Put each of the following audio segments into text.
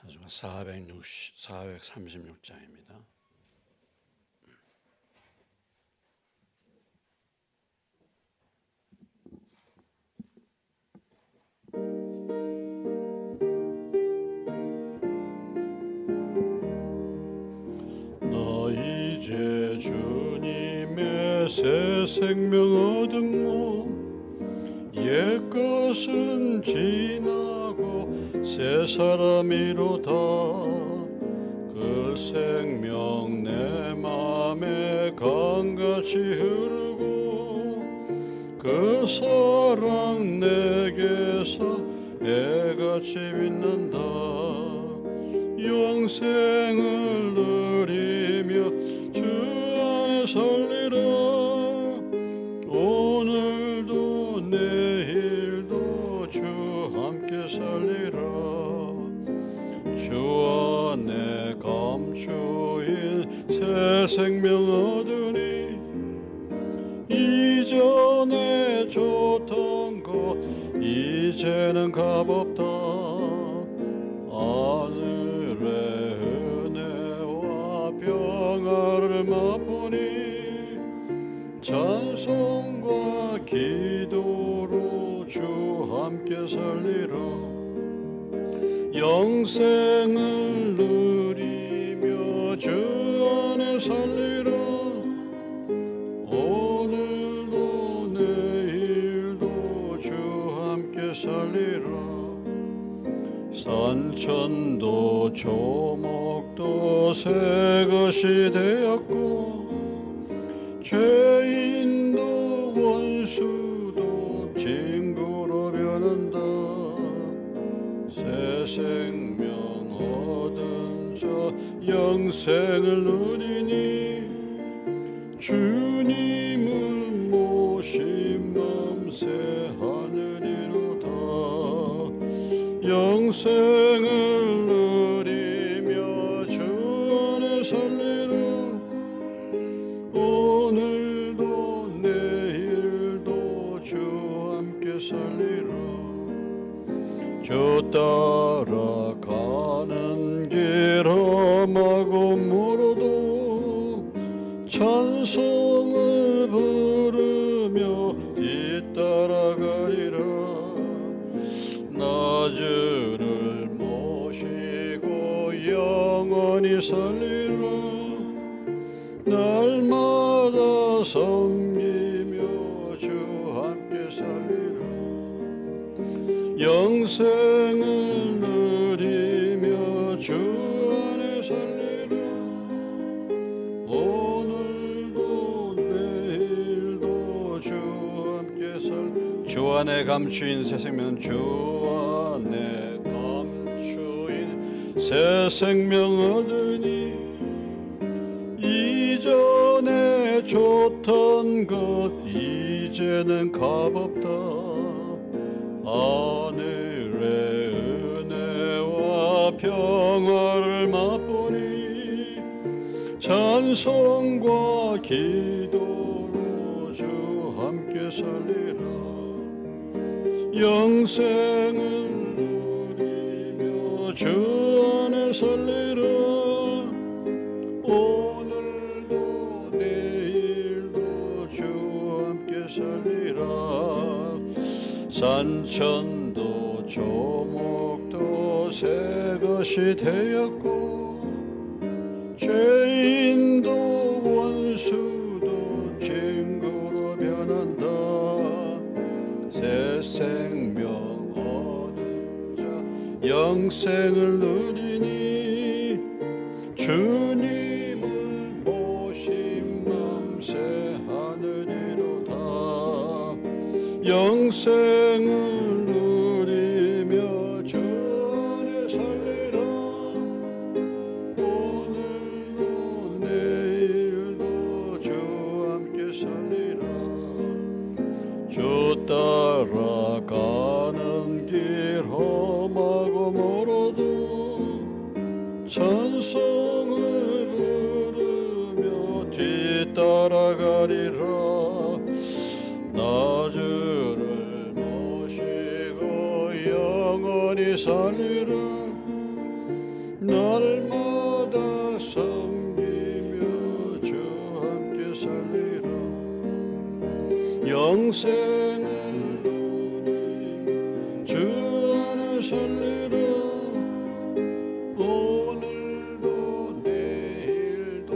사주가 436장입니다. 나 이제 주님의 새 생명 얻음모 옛것은 지나고 새 사람이로다. 그 생명 내 맘에 강같이 흐르고 그 사랑 내게서 애같이 빛난다. 영생을 누리며 주 안에 살리라. 오늘도 내일도 주 함께 살리라. 주 안에 감추인 새 생명 얻으니 이전에 줬던 것 이제는 값없다. 하늘의 은혜와 평화를 맛보니 찬송과 기도로 주 함께 살리라. 영생을 누리며 주 안에 살리라. 오늘도 내일도 주 함께 살리라. 산천도 조목도 새것이 되었고 죄인도 원수도 친구로 변한다. 새 생명 얻은 자 영생을 누리니 주님을 모신 맘새 하늘이로다. 영생을 누리며 주 안에 살리라. 오늘도 내일도 주 함께 살리라. 주 따라가는 길 험하고 멀어도 찬송을 부르며 뒤따라가리라. 나 주를 모시고 영원히 살리라. 날마다 섬기며 주 함께 살리라. 영생을 누리며 주 안에 살리라. 오늘도 내일도 주 함께 주 안에 감추인 새 생명 주 안에 감추인 새 생명 얻으니 이전에 줬던 것 이제는 값없다. 하늘의 은혜와 평화를 맛보니 찬송과 기도로 주 함께 살리라. 영생을 누리며 주 안에 살리라. 오늘도 내일도 주 함께 살리라. 산천도 조목도 새것이 되었고 죄인도 원수도 친구로 변한다. 새 생명 얻은 자 영생을 누리니 주님을 모신 맘새 하늘이로다. 영생을 누리며 주 안에 살리라. 오늘도 내일도 주 함께 살리라. 주 따라가는 길 험하고 멀어도 찬송을 부르며 뒤따라가리라. 나 주를 모시고 영원히 살리라. 섬기며 주 함께 살리라. 영생을 누리며 주 안에 살리라. 오늘도 내일도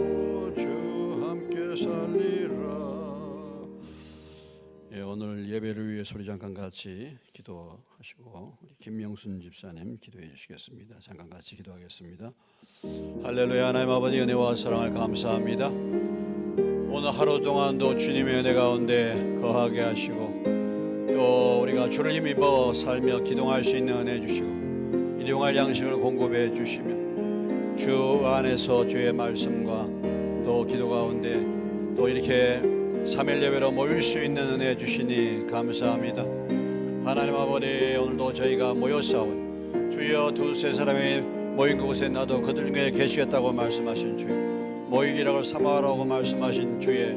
주 함께 살리라. 예, 오늘 예배를 위해 소리 잠깐 같이 기도하시고 우리 김명순 집사님 기도해 주시겠습니다. 잠깐 같이 기도하겠습니다. 할렐루야. 하나님 아버지 은혜와 사랑을 감사합니다. 오늘 하루 동안도 주님의 은혜 가운데 거하게 하시고 또 우리가 주를 힘입어 살며 기동할 수 있는 은혜 주시고 일용할 양식을 공급해 주시며 주 안에서 주의 말씀과 또 기도 가운데 또 이렇게 3일 예배로 모일 수 있는 은혜 주시니 감사합니다. 하나님 아버지 오늘도 저희가 모여 싸운 주여 두세 사람이 모인 그곳에 나도 그들 중에 계시겠다고 말씀하신 주여 모이기라고 삼아라고 말씀하신 주의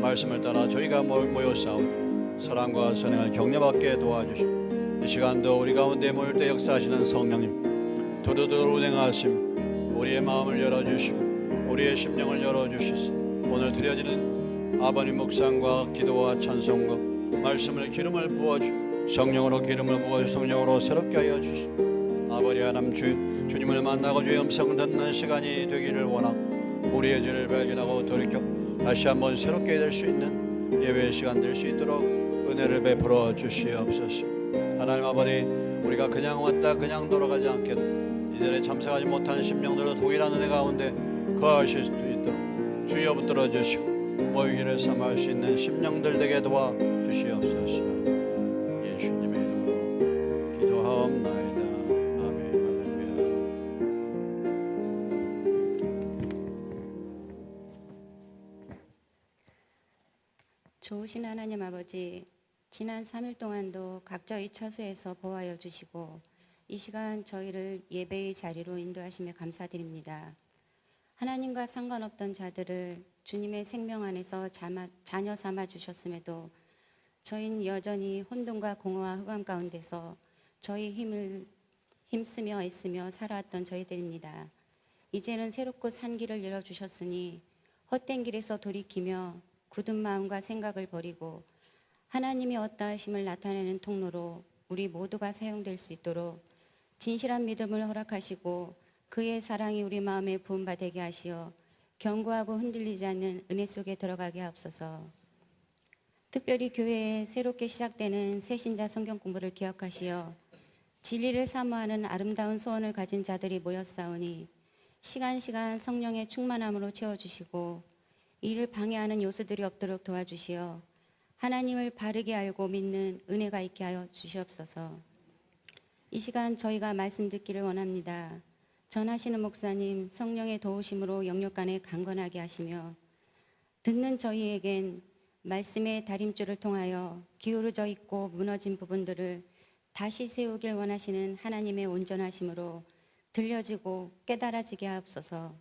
말씀을 따라 저희가 모여 싸운 사랑과 선행을 격려받게 도와주시고 이 시간도 우리 가운데 모일 때 역사하시는 성령님 두루두루 운행하심 우리의 마음을 열어주시고 우리의 심령을 열어주시소. 오늘 드려지는 아버님 묵상과 기도와 찬송과 말씀을 기름을 부어주 성령으로 기름을 부어 성령으로 새롭게 하여 주시고 아버지 하나님 주님을 만나고 주의 음성을 듣는 시간이 되기를 원하고 우리의 죄를 발견하고 돌이켜 다시 한번 새롭게 될 수 있는 예배의 시간 될 수 있도록 은혜를 베풀어 주시옵소서. 하나님 아버지 우리가 그냥 왔다 그냥 돌아가지 않게 이전에 참석하지 못한 심령들도 동일한 은혜 가운데 거하실 수 있도록 주여 붙들어 주시고 모이기를 삼할 수 있는 심령들 되게 도와주시옵소서. 예수님의 이름으로 기도하옵나이다. 아멘. 좋으신 하나님 아버지, 지난 3일 동안도 각자의 처소에서 보호하여 주시고 이 시간 저희를 예배의 자리로 인도하시며 감사드립니다. 하나님과 상관없던 자들을 주님의 생명 안에서 자녀 삼아 주셨음에도 저희는 여전히 혼돈과 공허와 흑암 가운데서 저희 힘을 힘쓰며 애쓰며 살아왔던 저희들입니다. 이제는 새롭고 산 길을 열어주셨으니 헛된 길에서 돌이키며 굳은 마음과 생각을 버리고 하나님이 어떠하심을 나타내는 통로로 우리 모두가 사용될 수 있도록 진실한 믿음을 허락하시고 그의 사랑이 우리 마음에 부음바 되게 하시어 견고하고 흔들리지 않는 은혜 속에 들어가게 하옵소서. 특별히 교회에 새롭게 시작되는 새신자 성경 공부를 기억하시어 진리를 사모하는 아름다운 소원을 가진 자들이 모였사오니 시간 성령의 충만함으로 채워주시고 이를 방해하는 요소들이 없도록 도와주시어 하나님을 바르게 알고 믿는 은혜가 있게 하여 주시옵소서. 이 시간 저희가 말씀 듣기를 원합니다. 전하시는 목사님 성령의 도우심으로 영역간에 강건하게 하시며 듣는 저희에겐 말씀의 다림줄을 통하여 기울어져 있고 무너진 부분들을 다시 세우길 원하시는 하나님의 온전하심으로 들려지고 깨달아지게 하옵소서.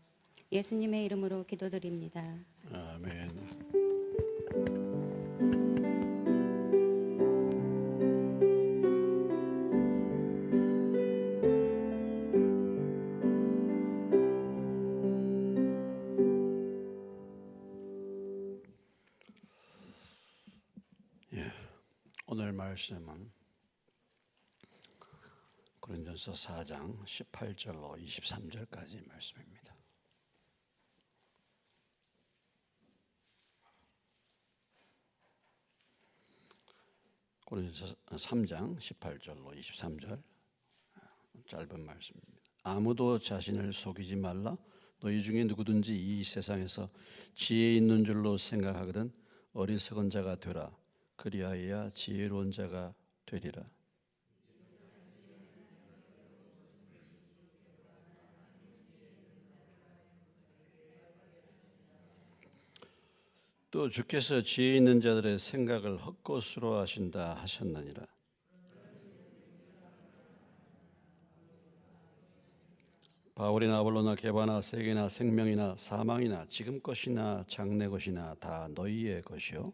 예수님의 이름으로 기도드립니다. 아멘. 오늘 말씀은 고린도전서 4장 18절로 23절까지 말씀입니다. 고린도전서 3장 18절로 23절 짧은 말씀입니다. 아무도 자신을 속이지 말라. 너희 중에 누구든지 이 세상에서 지혜 있는 줄로 생각하거든 어리석은 자가 되라. 그리하여야 지혜로운 자가 되리라. 또 주께서 지혜 있는 자들의 생각을 헛것으로 하신다 하셨느니라. 바울이나 아볼로나 게바나 세계나 생명이나 사망이나 지금 것이나 장래 것이나 다 너희의 것이요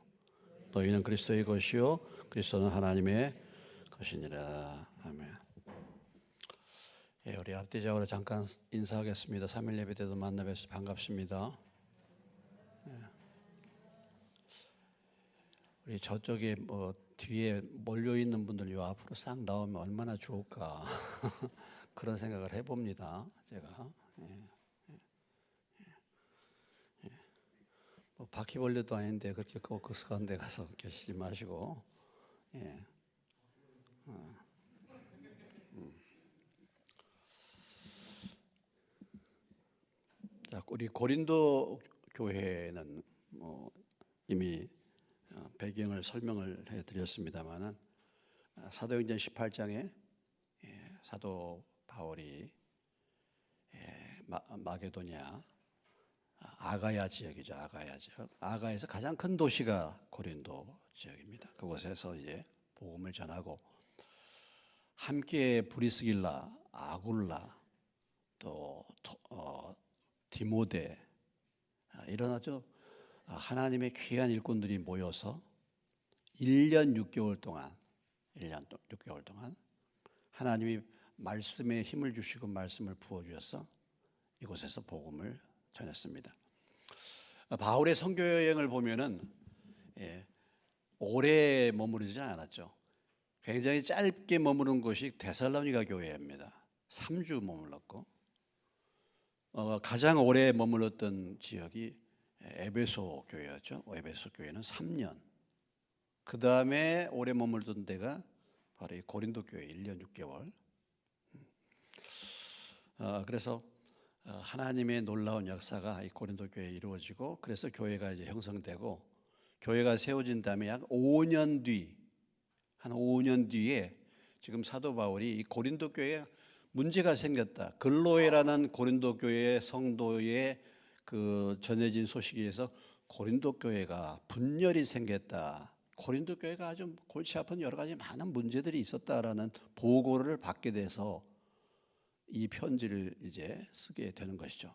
너희는 그리스도의 것이요 그리스도는 하나님의 것이니라. 아멘. 예, 우리 앞뒤적으로 잠깐 인사하겠습니다. 3일 예배 때도 만나 뵈서 반갑습니다. 우리 저쪽에 뭐 뒤에 몰려 있는 분들 요 앞으로 싹 나오면 얼마나 좋을까 그런 생각을 해봅니다. 제가 뭐 바퀴벌레도 아닌데 그렇게 꼭 그 가운데 가서 계시지 마시고. 예. 자, 우리 고린도 교회는 뭐 이미 배경을 설명을 해드렸습니다만은 사도행전 18장에 사도 바울이 마게도냐 아가야 지역이죠. 아가야 지역. 아가에서 가장 큰 도시가 고린도 지역입니다. 그곳에서 이제 복음을 전하고 함께 브리스길라, 아굴라, 또 디모데 이런 아주 하나님의 귀한 일꾼들이 모여서 1년 6개월 동안 하나님이 말씀에 힘을 주시고 말씀을 부어 주셔서 이곳에서 복음을 전했습니다. 바울의 선교 여행을 보면은 오래 머무르지 않았죠. 굉장히 짧게 머무른 곳이 데살로니가 교회입니다. 3주 머물렀고 가장 오래 머물렀던 지역이 에베소 교회였죠. 에베소 교회는 3년. 그 다음에 오래 머물던 데가 바로 이 고린도 교회 1년 6개월. 그래서 하나님의 놀라운 역사가 이 고린도 교회에 이루어지고 그래서 교회가 이제 형성되고 교회가 세워진 다음에 약 5년 뒤, 한 5년 뒤에 지금 사도 바울이 이 고린도 교회에 문제가 생겼다. 글로에라는 고린도 교회 성도의 그 전해진 소식에 의해서 고린도 교회가 분열이 생겼다. 고린도 교회가 아주 골치 아픈 여러 가지 많은 문제들이 있었다라는 보고를 받게 돼서 이 편지를 이제 쓰게 되는 것이죠.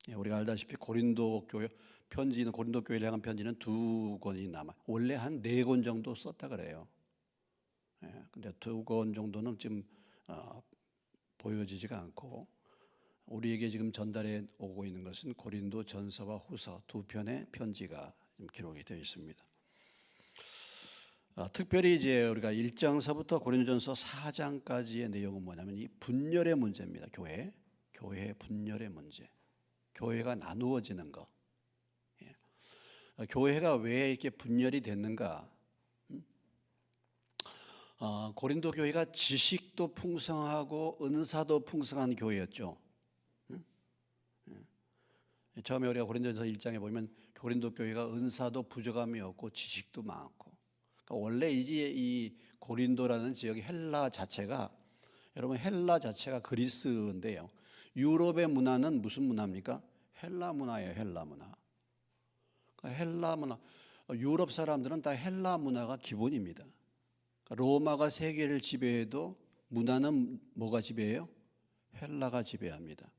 우리가 알다시피 고린도 교회 편지는 고린도 교회를 향한 편지는 2권이 남아. 원래 한 4권 정도 썼다 그래요. 근데 2권 정도는 지금 보여지지가 않고 우리에게 지금 전달해 오고 있는 것은 고린도 전서와 후서 2편의 편지가 기록이 되어 있습니다. 특별히 이제 우리가 1장서부터 고린도전서 4장까지의 내용은 뭐냐면 이 분열의 문제입니다. 교회의 분열의 문제, 교회가 나누어지는 것. 교회가 왜 이렇게 분열이 됐는가? 고린도 교회가 지식도 풍성하고 은사도 풍성한 교회였죠. 처음에 우리가 고린도전서 1장에 보면 고린도 교회가 은사도 부족함이 없고 지식도 많고. 그러니까 원래 이제 이 고린도라는 지역의 헬라 자체가 여러분 헬라 자체가 그리스인데요. 유럽의 문화는 무슨 문화입니까? 헬라 문화예요. 헬라 문화. 그러니까 헬라 문화. 유럽 사람들은 다 헬라 문화가 기본입니다. 로마가 세계를 지배해도 문화는 뭐가 지배해요? 헬라가 지배합니다.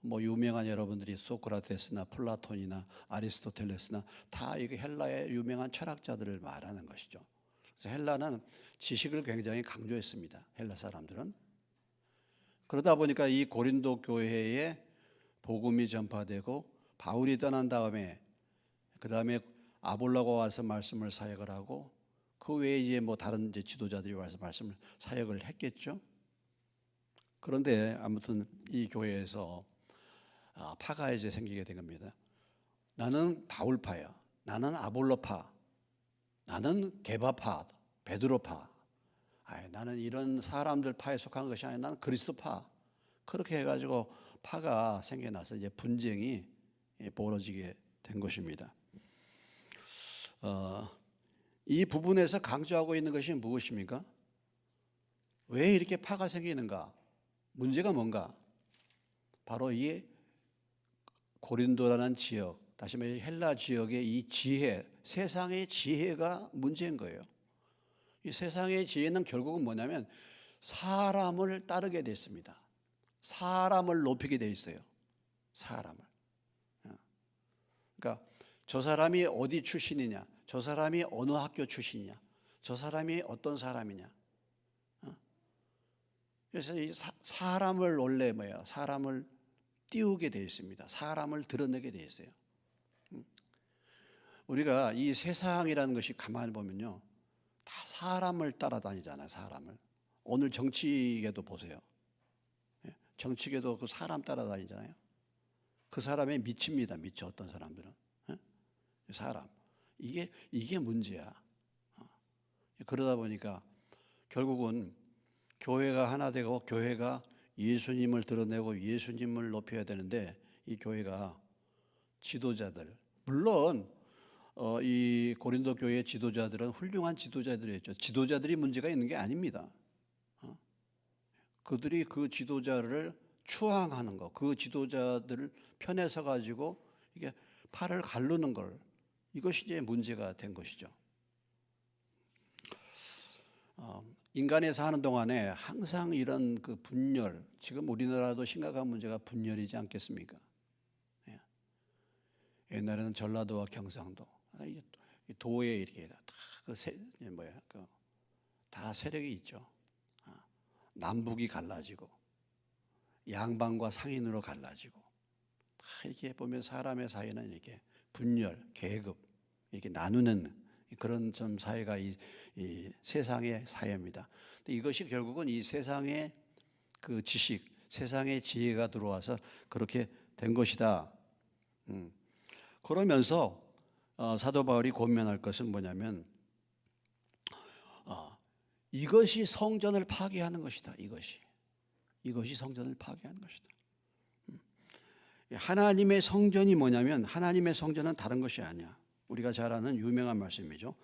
뭐 유명한 여러분들이 소크라테스나 플라톤이나 아리스토텔레스나 다 이게 헬라의 유명한 철학자들을 말하는 것이죠. 그래서 헬라는 지식을 굉장히 강조했습니다. 헬라 사람들은. 그러다 보니까 이 고린도 교회에 복음이 전파되고 바울이 떠난 다음에 그 다음에 아볼로가 와서 말씀을 사역을 하고 그 외에 이제 뭐 다른 이제 지도자들이 와서 말씀을 사역을 했겠죠. 그런데 아무튼 이 교회에서 파가 이제 생기게 된 겁니다. 나는 바울파야. 나는 아볼로파. 나는 게바파, 베드로파. 나는 이런 사람들 파에 속한 것이 아니라 나는 그리스도파. 그렇게 해가지고 파가 생겨나서 이제 분쟁이 벌어지게 된 것입니다. 이 부분에서 강조하고 있는 것이 무엇입니까? 왜 이렇게 파가 생기는가? 문제가 뭔가? 바로 이 고린도라는 지역, 다시 말해 헬라 지역의 이 지혜, 세상의 지혜가 문제인 거예요. 이 세상의 지혜는 결국은 뭐냐면 사람을 따르게 됐습니다. 사람을 높이게 돼 있어요. 사람을. 그러니까 저 사람이 어디 출신이냐, 저 사람이 어느 학교 출신이냐, 저 사람이 어떤 사람이냐. 그래서 이 사람을 원래 뭐예요? 사람을 띄우게 되어 있습니다. 사람을 드러내게 되어 있어요. 우리가 이 세상이라는 것이 가만히 보면요, 다 사람을 따라다니잖아요. 사람을. 오늘 정치계도 보세요. 정치계도 그 사람 따라다니잖아요. 그 사람에 미칩니다. 미쳐. 어떤 사람들은 사람. 이게 문제야. 그러다 보니까 결국은 교회가 하나 되고 교회가 예수님을 드러내고 예수님을 높여야 되는데, 이 교회가 지도자들, 물론 이 고린도 교회의 지도자들은 훌륭한 지도자들이었죠. 지도자들이 문제가 있는 게 아닙니다. 그들이 그 지도자를 추앙하는 것, 그 지도자들을 편에 서 가지고 이게 팔을 가르는 걸, 이것이 이제 문제가 된 것이죠. 인간이 사는 동안에 항상 이런 그 분열, 지금 우리나라도 심각한 문제가 분열이지 않겠습니까? 옛날에는 전라도와 경상도, 도에 이렇게 다 세력이 있죠. 남북이 갈라지고 양반과 상인으로 갈라지고, 다 이렇게 보면 사람의 사이는 이렇게 분열, 계급 이렇게 나누는 그런 좀 사회가 이 세상의 사회입니다. 이것이 결국은 이 세상의 그 지식, 세상의 지혜가 들어와서 그렇게 된 것이다. 그러면서 사도 바울이 고민할 것은 뭐냐면, 이것이 성전을 파괴하는 것이다. 이것이 성전을 파괴하는 것이다. 하나님의 성전이 뭐냐면, 하나님의 성전은 다른 것이 아니야. 우리가 잘 아는 유명한 말씀이죠.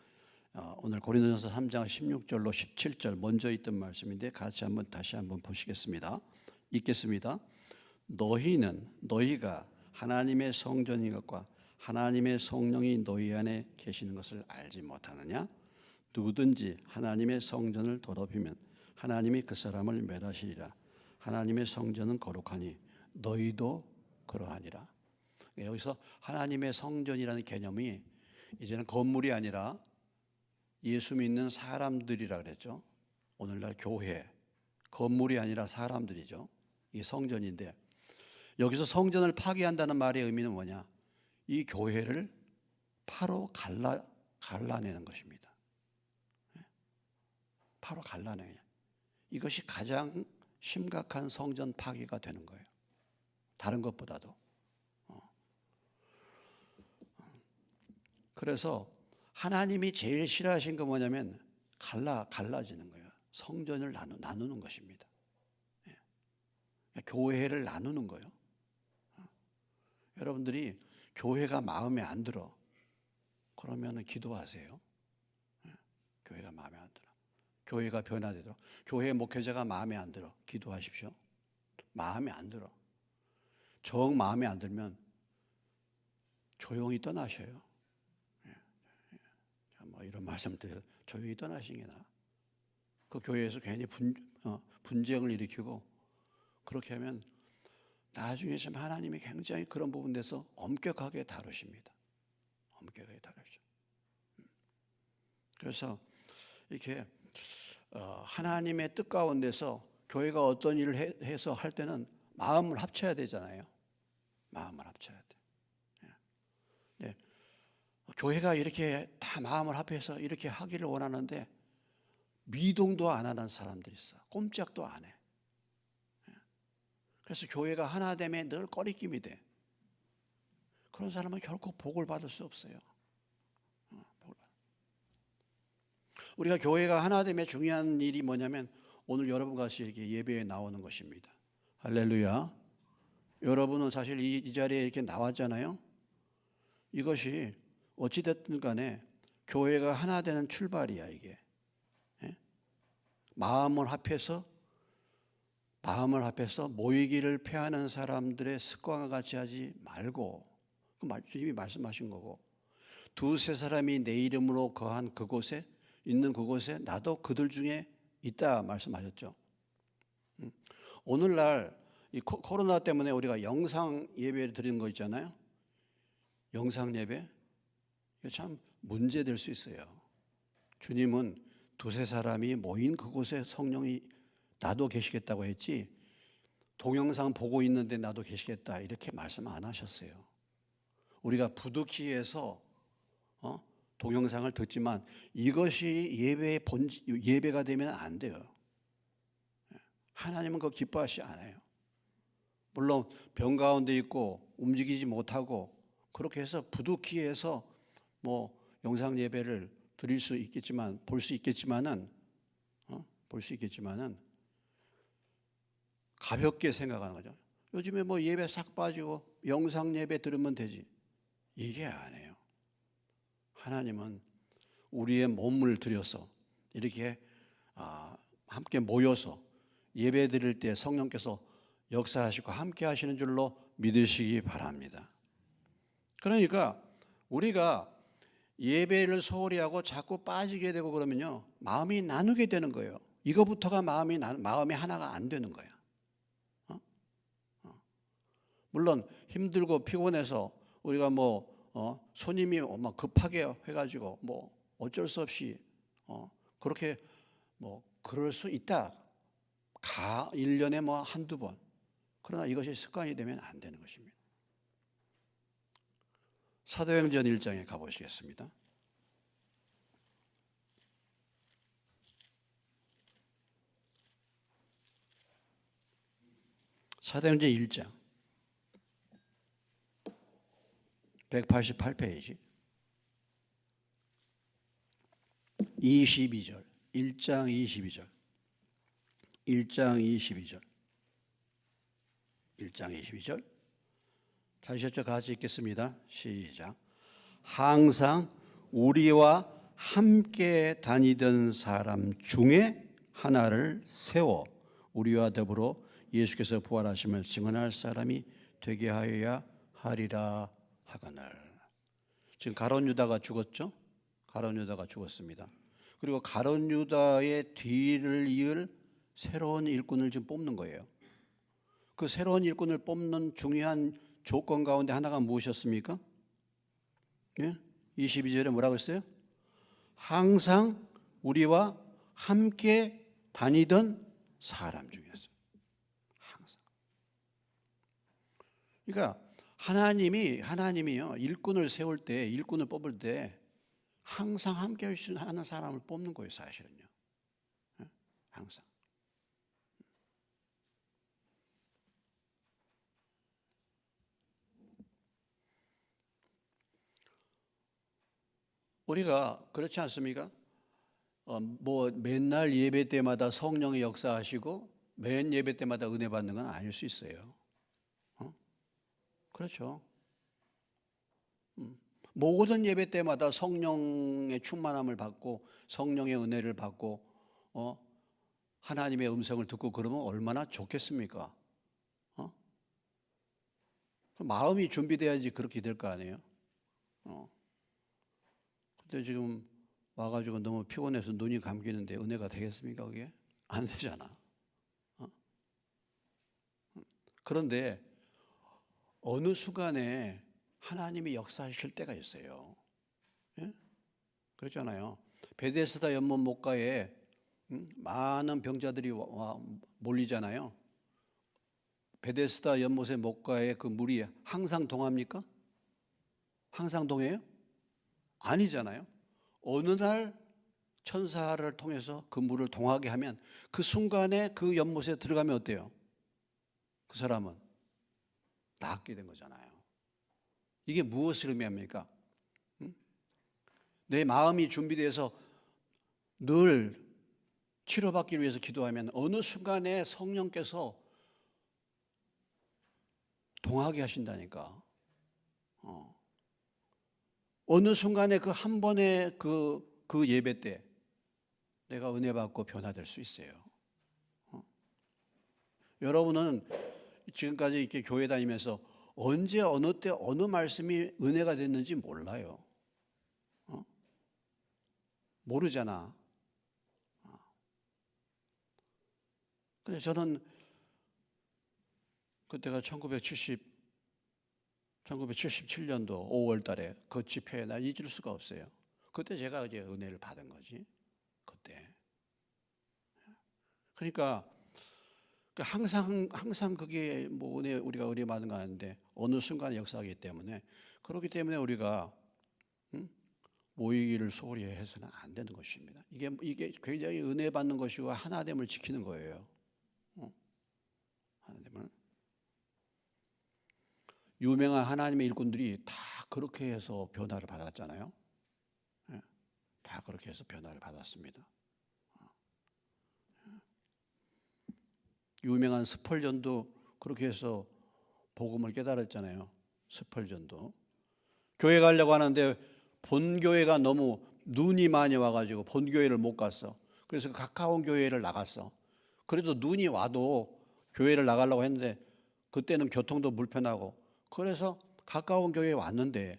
오늘 고린도전서 3장 16절로 17절 먼저 있던 말씀인데 같이 다시 한번 보시겠습니다. 읽겠습니다. 너희가 하나님의 성전인 것과 하나님의 성령이 너희 안에 계시는 것을 알지 못하느냐? 누구든지 하나님의 성전을 더럽히면 하나님이 그 사람을 멸하시리라. 하나님의 성전은 거룩하니 너희도 그러하니라. 여기서 하나님의 성전이라는 개념이 이제는 건물이 아니라 예수 믿는 사람들이라 그랬죠. 오늘날 교회, 건물이 아니라 사람들이죠. 이 성전인데, 여기서 성전을 파괴한다는 말의 의미는 뭐냐? 이 교회를 파로 갈라내는 것입니다. 파로 갈라내냐. 이것이 가장 심각한 성전 파괴가 되는 거예요. 다른 것보다도. 그래서 하나님이 제일 싫어하신 거 뭐냐면 갈라지는 거예요. 성전을 나누는 것입니다. 교회를 나누는 거예요. 여러분들이 교회가 마음에 안 들어, 그러면 기도하세요. 교회가 마음에 안 들어. 교회가 변화되도록. 교회 목회자가 마음에 안 들어, 기도하십시오. 마음에 안 들어. 정 마음에 안 들면 조용히 떠나셔요. 뭐 이런 말씀들 조용히 떠나시는 게 나아. 그 교회에서 괜히 분쟁을 일으키고 그렇게 하면 나중에 참 하나님이 굉장히 그런 부분에서 엄격하게 다루십니다. 엄격하게 다루죠. 그래서 이렇게 하나님의 뜻 가운데서 교회가 어떤 일을 해서 할 때는 마음을 합쳐야 되잖아요. 마음을 합쳐야 돼. 네. 교회가 이렇게 다 마음을 합해서 이렇게 하기를 원하는데 미동도 안 하는 사람들이 있어. 꼼짝도 안 해. 그래서 교회가 하나됨에 늘 꺼리낌이 돼. 그런 사람은 결코 복을 받을 수 없어요. 우리가 교회가 하나됨에 중요한 일이 뭐냐면 오늘 여러분 같이 이렇게 예배에 나오는 것입니다. 할렐루야. 여러분은 사실 이 자리에 이렇게 나왔잖아요. 이것이 어찌됐든 간에 교회가 하나 되는 출발이야, 이게. 마음을 합해서 모이기를 패하는 사람들의 습관과 같이 하지 말고, 주님이 말씀하신 거고, 두세 사람이 내 이름으로 거한 그곳에 나도 그들 중에 있다 말씀하셨죠. 오늘날 이 코로나 때문에 우리가 영상 예배를 드리는 거 있잖아요. 영상 예배, 이거 참 문제될 수 있어요. 주님은 두세 사람이 모인 그곳에 성령이 나도 계시겠다고 했지, 동영상 보고 있는데 나도 계시겠다 이렇게 말씀 안 하셨어요. 우리가 부득이해서 동영상을 듣지만 이것이 예배가 되면 안 돼요. 하나님은 그거 기뻐하시지 않아요. 물론 병 가운데 있고 움직이지 못하고 그렇게 해서 부득이해서 뭐 영상 예배를 드릴 수 있겠지만 볼 수 있겠지만은 가볍게 생각하는 거죠. 요즘에 뭐 예배 싹 빠지고 영상 예배 들으면 되지. 이게 아니에요. 하나님은 우리의 몸을 들여서 이렇게 함께 모여서 예배 드릴 때 성령께서 역사하시고 함께 하시는 줄로 믿으시기 바랍니다. 그러니까 우리가 예배를 소홀히 하고 자꾸 빠지게 되고 그러면요, 마음이 나누게 되는 거예요. 이거부터가 마음이 하나가 안 되는 거야. 물론 힘들고 피곤해서 우리가 손님이 막 급하게 해가지고 어쩔 수 없이 그렇게 그럴 수 있다. 1년에 한두 번. 그러나 이것이 습관이 되면 안 되는 것입니다. 사도행전 1장에 가보시겠습니다. 사도행전 1장 188페이지 22절 1장 22절 찾으셨죠? 같이 읽겠습니다. 시작. 항상 우리와 함께 다니던 사람 중에 하나를 세워 우리와 더불어 예수께서 부활하심을 증언할 사람이 되게 하여야 하리라 하거늘. 지금 가룟 유다가 죽었죠? 가룟 유다가 죽었습니다. 그리고 가룟 유다의 뒤를 이을 새로운 일꾼을 지금 뽑는 거예요. 그 새로운 일꾼을 뽑는 중요한 조건 가운데 하나가 무엇이었습니까? 예? 22절에 뭐라고 했어요? 항상 우리와 함께 다니던 사람 중이었어요. 항상. 그러니까 하나님이요, 일꾼을 세울 때, 일꾼을 뽑을 때 항상 함께 하는 사람을 뽑는 거예요, 사실은요. 항상. 우리가 그렇지 않습니까? 맨날 예배 때마다 성령의 역사하시고 맨 예배 때마다 은혜 받는 건 아닐 수 있어요. 그렇죠. 모든 예배 때마다 성령의 충만함을 받고 성령의 은혜를 받고 하나님의 음성을 듣고 그러면 얼마나 좋겠습니까? 마음이 준비돼야지 그렇게 될 거 아니에요. 근데 지금 와가지고 너무 피곤해서 눈이 감기는데 은혜가 되겠습니까? 그게? 안 되잖아. 그런데 어느 순간에 하나님이 역사하실 때가 있어요. 예? 그렇잖아요. 베데스다 연못 목가에 많은 병자들이 몰리잖아요. 베데스다 연못의 목가에 그 물이 항상 동합니까? 항상 동해요? 아니잖아요. 어느 날 천사를 통해서 그 물을 동하게 하면 그 순간에 그 연못에 들어가면 어때요? 그 사람은 낫게 된 거잖아요. 이게 무엇을 의미합니까? 내 마음이 준비돼서 늘 치료받기 위해서 기도하면 어느 순간에 성령께서 동하게 하신다니까. 어느 순간에 그 한 번의 그 예배 때 내가 은혜 받고 변화될 수 있어요. 여러분은 지금까지 이렇게 교회 다니면서 언제 어느 때 어느 말씀이 은혜가 됐는지 몰라요. 모르잖아. 근데 저는 그때가 1977년도 5월 달에 그 집회에 나 잊을 수가 없어요. 그때 제가 이제 은혜를 받은 거지. 그때. 그러니까 항상 그게 뭐 우리가 은혜 받은 거 아닌데 어느 순간 역사하기 때문에 그렇기 때문에 우리가 모이기를 소홀히 해서는 안 되는 것입니다. 이게 굉장히 은혜 받는 것이고 하나됨을 지키는 거예요. 하나됨을. 유명한 하나님의 일꾼들이 다 그렇게 해서 변화를 받았잖아요. 다 그렇게 해서 변화를 받았습니다. 유명한 스펄전도 그렇게 해서 복음을 깨달았잖아요. 스펄전도 교회 가려고 하는데 본교회가 너무 눈이 많이 와가지고 본교회를 못 갔어. 그래서 가까운 교회를 나갔어. 그래도 눈이 와도 교회를 나가려고 했는데 그때는 교통도 불편하고 그래서 가까운 교회에 왔는데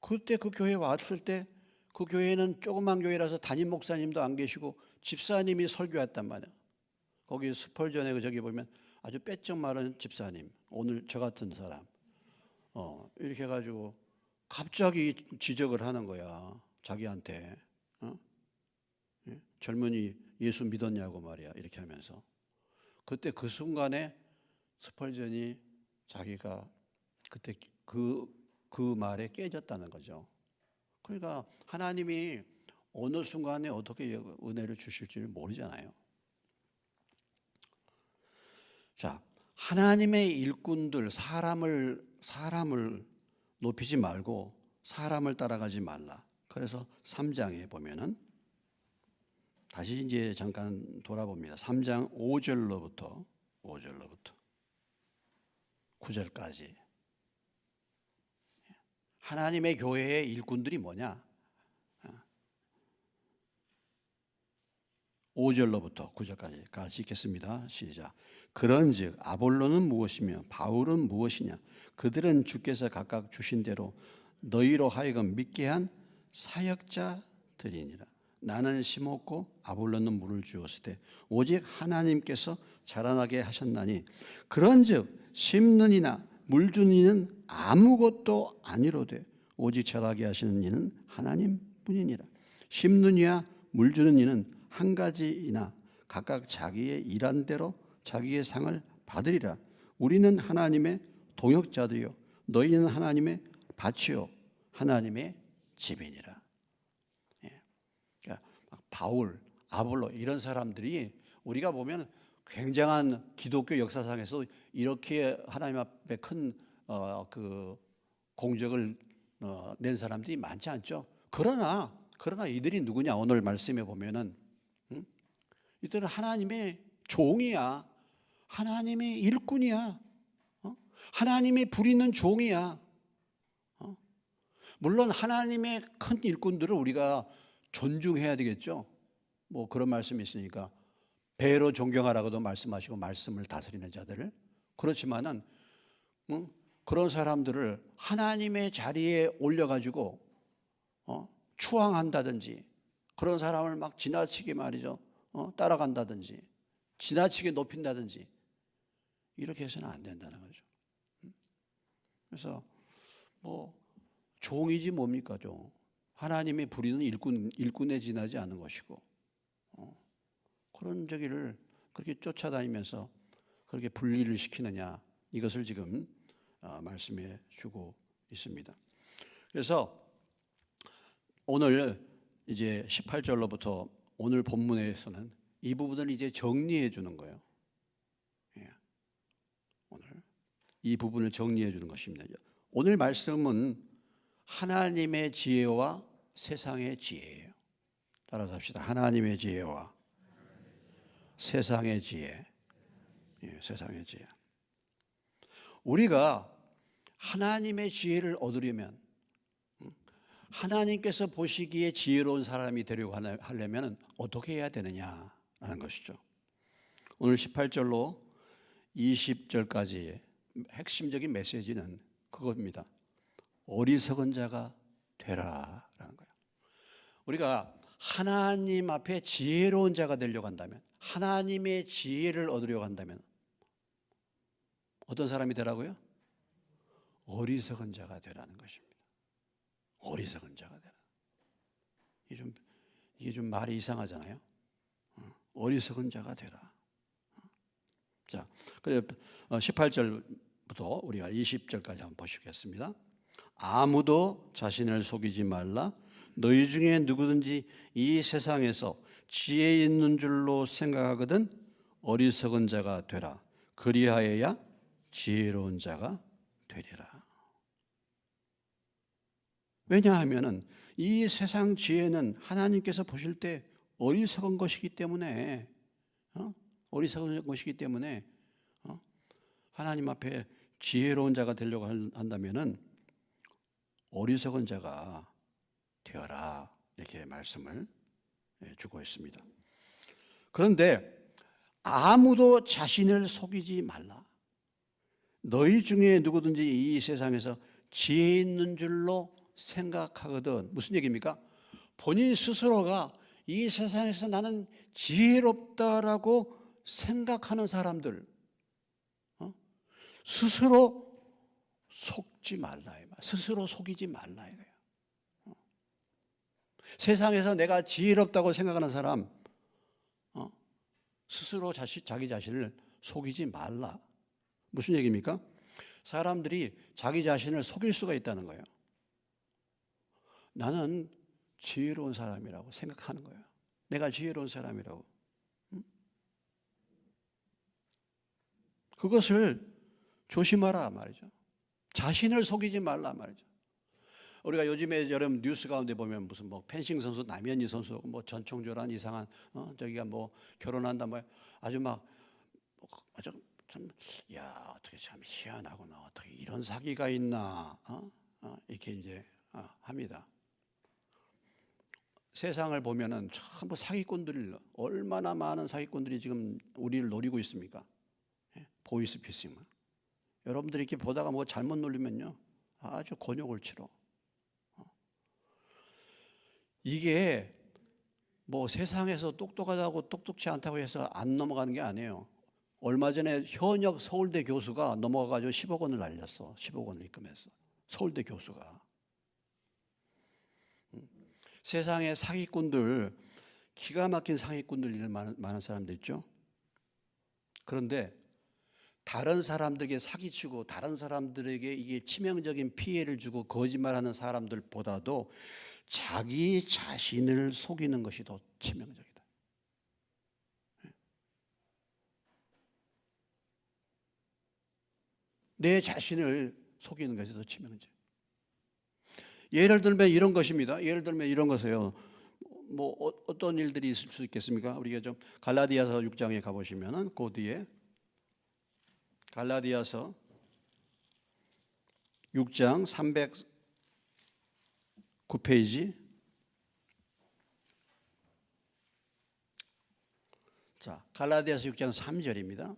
그때 그 교회에 왔을 때 그 교회는 조그만 교회라서 담임 목사님도 안 계시고 집사님이 설교했단 말이야. 거기 스펄전에 저기 보면 아주 빼쩍 마른 집사님, 오늘 저 같은 사람, 이렇게 해가지고 갑자기 지적을 하는 거야. 자기한테. 젊은이 예수 믿었냐고 말이야. 이렇게 하면서. 그때 그 순간에 스펄전이 자기가 그때 그 말에 깨졌다는 거죠. 그러니까 하나님이 어느 순간에 어떻게 은혜를 주실지 모르잖아요. 자, 하나님의 일꾼들, 사람을 높이지 말고 사람을 따라가지 말라. 그래서 3장에 보면은 다시 이제 잠깐 돌아봅니다. 3장 5절로부터 9절까지. 하나님의 교회의 일꾼들이 뭐냐? 5절로부터 9절까지 같이 읽겠습니다. 시작. 그런즉 아볼로는 무엇이며 바울은 무엇이냐? 그들은 주께서 각각 주신 대로 너희로 하여금 믿게 한 사역자들이니라. 나는 심었고 아볼로는 물을 주었으되 오직 하나님께서 자라나게 하셨나니 그런즉 심는 이나 물 주는 이는 아무것도 아니로되 오직 자라게 하시는 이는 하나님뿐이니라. 심는 이와 물 주는 이는 한 가지이나 각각 자기의 일한 대로 자기의 상을 받으리라. 우리는 하나님의 동역자들이요 너희는 하나님의 밭이요 하나님의 집이니라. 그러니까 바울, 아볼로 이런 사람들이 우리가 보면 굉장한 기독교 역사상에서 이렇게 하나님 앞에 큰 그 공적을 낸 사람들이 많지 않죠. 그러나 이들이 누구냐? 오늘 말씀에 보면은 이들은 하나님의 종이야. 하나님의 일꾼이야. 하나님의 부리는 종이야. 물론 하나님의 큰 일꾼들을 우리가 존중해야 되겠죠. 뭐 그런 말씀이 있으니까 배로 존경하라고도 말씀하시고 말씀을 다스리는 자들을. 그렇지만은 그런 사람들을 하나님의 자리에 올려가지고 추앙한다든지 그런 사람을 막 지나치게 말이죠. 따라간다든지 지나치게 높인다든지 이렇게 해서는 안 된다는 거죠. 그래서 뭐 종이지 뭡니까 종. 하나님의 부리는 일꾼에 지나지 않은 것이고 그런 저기를 그렇게 쫓아다니면서 그렇게 분리를 시키느냐 이것을 지금 말씀해 주고 있습니다. 그래서 오늘 이제 18절로부터 오늘 본문에서는 이 부분을 이제 정리해 주는 거예요. 오늘 이 부분을 정리해 주는 것입니다. 오늘 말씀은 하나님의 지혜와 세상의 지혜예요. 따라서 합시다. 하나님의 지혜와 세상의 지혜. 세상의 지혜. 우리가 하나님의 지혜를 얻으려면 하나님께서 보시기에 지혜로운 사람이 되려고 하려면 어떻게 해야 되느냐라는 것이죠. 오늘 18절로 20절까지의 핵심적인 메시지는 그겁니다. 어리석은 자가 되라라는 거예요. 우리가 하나님 앞에 지혜로운 자가 되려고 한다면 하나님의 지혜를 얻으려고 한다면 어떤 사람이 되라고요? 어리석은 자가 되라는 것입니다. 어리석은 자가 되라. 이게 좀 말이 이상하잖아요. 어리석은 자가 되라. 자, 그래 18절부터 우리가 20절까지 한번 보시겠습니다. 아무도 자신을 속이지 말라. 너희 중에 누구든지 이 세상에서 지혜 있는 줄로 생각하거든 어리석은 자가 되라. 그리하여야 지혜로운 자가 되리라. 왜냐하면은 이 세상 지혜는 하나님께서 보실 때 어리석은 것이기 때문에 어리석은 것이기 때문에 하나님 앞에 지혜로운 자가 되려고 한다면은 어리석은 자가 되어라 이렇게 말씀을 주고 있습니다. 그런데 아무도 자신을 속이지 말라. 너희 중에 누구든지 이 세상에서 지혜 있는 줄로 생각하거든. 무슨 얘기입니까? 본인 스스로가 이 세상에서 나는 지혜롭다라고 생각하는 사람들 스스로 속지 말라. 스스로 속이지 말라 이거예요. 세상에서 내가 지혜롭다고 생각하는 사람 스스로 자기 자신을 속이지 말라. 무슨 얘기입니까? 사람들이 자기 자신을 속일 수가 있다는 거예요. 나는 지혜로운 사람이라고 생각하는 거예요. 내가 지혜로운 사람이라고. 그것을 조심하라 말이죠. 자신을 속이지 말라 말이죠. 우리가 요즘에 여러분 뉴스 가운데 보면 무슨 뭐 펜싱 선수 남현희 선수 뭐 전총조란 이상한 저기가 뭐 결혼한다 뭐 아주 막 아주 참 야 어떻게 참 희한하구나 어떻게 이런 사기가 있나 이렇게 이제 합니다. 세상을 보면은 전부 사기꾼들 얼마나 많은 사기꾼들이 지금 우리를 노리고 있습니까? 보이스피싱. 여러분들이 이렇게 보다가 뭐 잘못 누르면요 아주 곤욕을 치러. 이게 뭐 세상에서 똑똑하다고 똑똑치 않다고 해서 안 넘어가는 게 아니에요. 얼마 전에 현역 서울대 교수가 넘어가가지고 10억 원을 날렸어. 10억 원을 입금했어. 서울대 교수가. 세상에 사기꾼들, 기가 막힌 사기꾼들 일 많은 사람들 있죠. 그런데 다른 사람들에게 사기치고 다른 사람들에게 이게 치명적인 피해를 주고 거짓말하는 사람들보다도 자기 자신을 속이는 것이 더 치명적이다. 내 자신을 속이는 것이 더 치명적. 예를 들면 이런 것입니다. 예를 들면 이런 것이에요. 뭐 어떤 일들이 있을 수 있겠습니까? 우리가 좀 갈라디아서 6장에 가보시면은 그 뒤에 갈라디아서 6장 309페이지. 자, 갈라디아서 6장 3절입니다.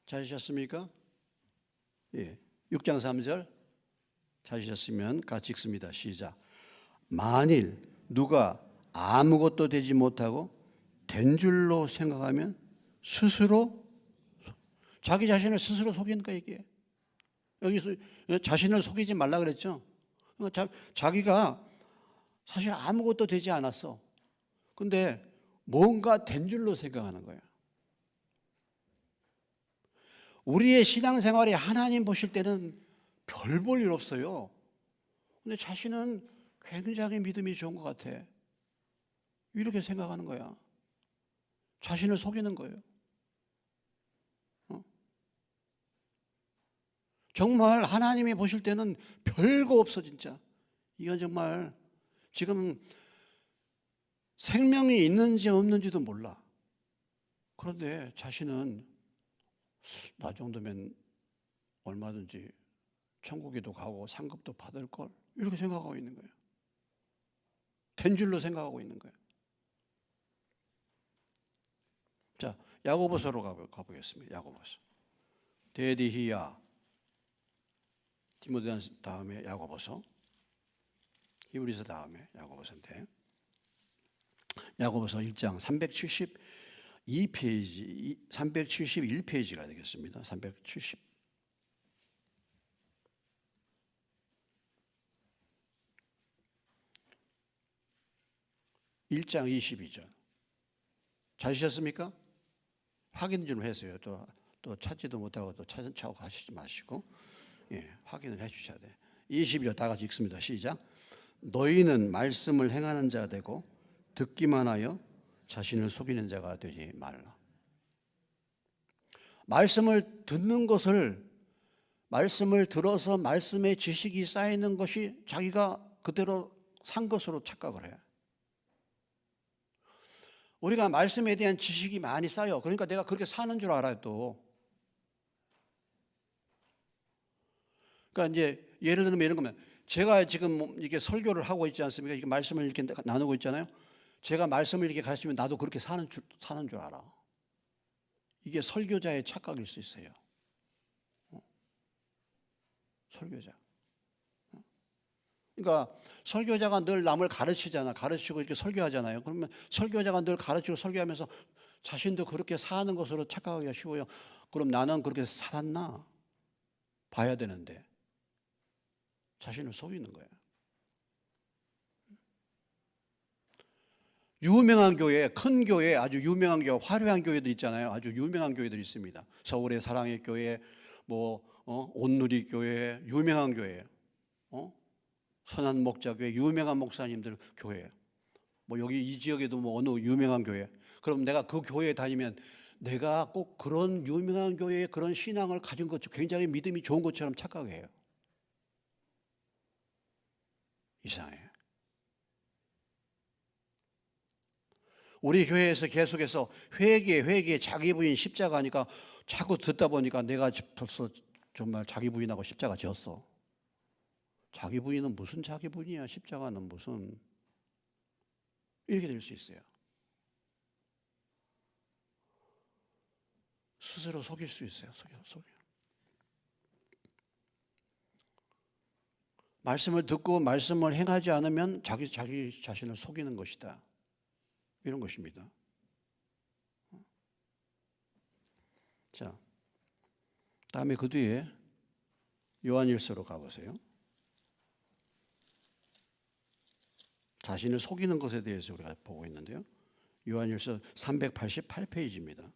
찾으셨습니까? 예. 6장 3절 찾으셨으면 같이 읽습니다. 시작. 만일 누가 아무것도 되지 못하고 된 줄로 생각하면 스스로 자기 자신을 스스로 속이는 거 이게. 여기서 자신을 속이지 말라 그랬죠. 자기가 사실 아무것도 되지 않았어. 근데 뭔가 된 줄로 생각하는 거야. 우리의 신앙생활이 하나님 보실 때는 별 볼 일 없어요. 근데 자신은 굉장히 믿음이 좋은 것 같아. 이렇게 생각하는 거야. 자신을 속이는 거예요. 정말 하나님이 보실 때는 별거 없어 진짜. 이건 정말 지금 생명이 있는지 없는지도 몰라. 그런데 자신은 나 정도면 얼마든지 천국에도 가고 상급도 받을 걸 이렇게 생각하고 있는 거예요. 된 줄로 생각하고 있는 거예요. 자, 야고보서로 가보겠습니다. 야고보서. 데디히야 디모데전서 다음에 야고보서. 히브리서 다음에 야고보서인데 야고보서 1장 372페이지 371페이지가 되겠습니다. 370 1장 22절 찾으셨습니까? 확인 좀 해서요. 또 찾지도 못하고 또 찾은 척 하시지 마시고, 예, 확인을 해 주셔야 돼. 20절 다 같이 읽습니다. 시작. 너희는 말씀을 행하는 자 되고 듣기만 하여 자신을 속이는 자가 되지 말라. 말씀을 듣는 것을, 말씀을 들어서 말씀의 지식이 쌓이는 것이 자기가 그대로 산 것으로 착각을 해요. 우리가 말씀에 대한 지식이 많이 쌓여. 그러니까 내가 그렇게 사는 줄 알아요, 또. 그러니까 이제 예를 들면 이런 거면, 제가 지금 이렇게 설교를 하고 있지 않습니까? 이렇게 말씀을 이렇게 나누고 있잖아요. 제가 말씀을 이렇게 가르치면 나도 그렇게 사는 줄 알아. 이게 설교자의 착각일 수 있어요. 설교자. 그러니까 설교자가 늘 남을 가르치고 이렇게 설교하잖아요. 그러면 설교자가 늘 가르치고 설교하면서 자신도 그렇게 사는 것으로 착각하기가 쉬워요. 그럼 나는 그렇게 살았나? 봐야 되는데 자신을 속이는 거예요. 유명한 교회, 큰 교회, 아주 유명한 교회, 화려한 교회들 있잖아요. 아주 유명한 교회들 있습니다. 서울의 사랑의 교회, 온누리 교회, 유명한 교회, 선한 목자교회, 유명한 목사님들 교회. 여기 이 지역에도 어느 유명한 교회. 그럼 내가 그 교회에 다니면 내가 꼭 그런 유명한 교회의 그런 신앙을 가진 것, 굉장히 믿음이 좋은 것처럼 착각해요. 이상해요. 우리 교회에서 계속해서 회개, 자기 부인 십자가 하니까 자꾸 듣다 보니까 내가 벌써 정말 자기 부인하고 십자가 지었어. 자기 부인은 무슨 자기 부인이야? 십자가는 무슨? 이렇게 될 수 있어요. 스스로 속일 수 있어요. 속여. 말씀을 듣고 말씀을 행하지 않으면 자기 자신을 속이는 것이다. 이런 것입니다. 자, 다음에 그 뒤에 요한일서로 가보세요. 자신을 속이는 것에 대해서 우리가 보고 있는데요. 요한일서 388페이지입니다.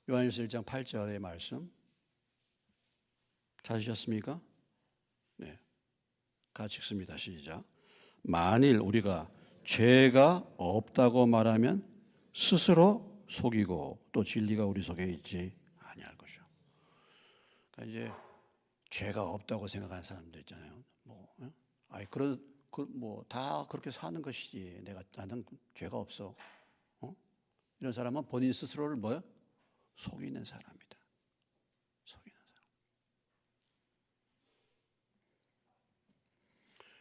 요한일서 1장 8절의 말씀 찾으셨습니까? 네, 같이 읽습니다. 시작. 만일 우리가 죄가 없다고 말하면 스스로 속이고 또 진리가 우리 속에 있지 아니할 것이요. 그러니까 이제 죄가 없다고 생각하는 사람들 있잖아요. 다 그렇게 사는 것이지. 나는 죄가 없어. 이런 사람은 본인 스스로를 속이는 사람이다. 속이는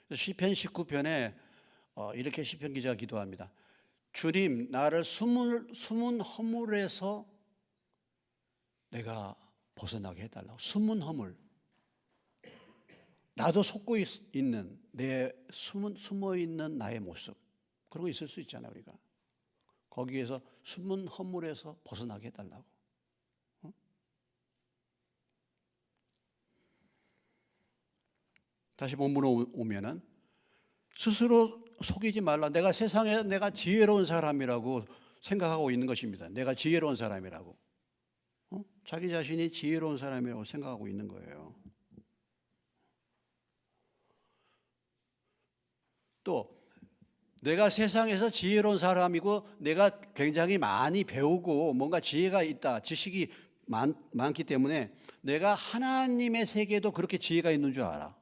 사람. 시편 19편에 이렇게 시편 기자가 기도합니다. 주님, 나를 숨은 허물에서 내가 벗어나게 해달라고. 숨은 허물. 나도 속고 있는 숨어 있는 나의 모습, 그런 거 있을 수 있잖아요. 우리가 거기에서 숨은 허물에서 벗어나게 해달라고. 다시 본문으로 오면은 스스로 속이지 말라. 내가 세상에 내가 지혜로운 사람이라고 생각하고 있는 것입니다. 내가 지혜로운 사람이라고. 자기 자신이 지혜로운 사람이라고 생각하고 있는 거예요. 또 내가 세상에서 지혜로운 사람이고 내가 굉장히 많이 배우고 뭔가 지혜가 있다, 지식이 많기 때문에 내가 하나님의 세계에도 그렇게 지혜가 있는 줄 알아.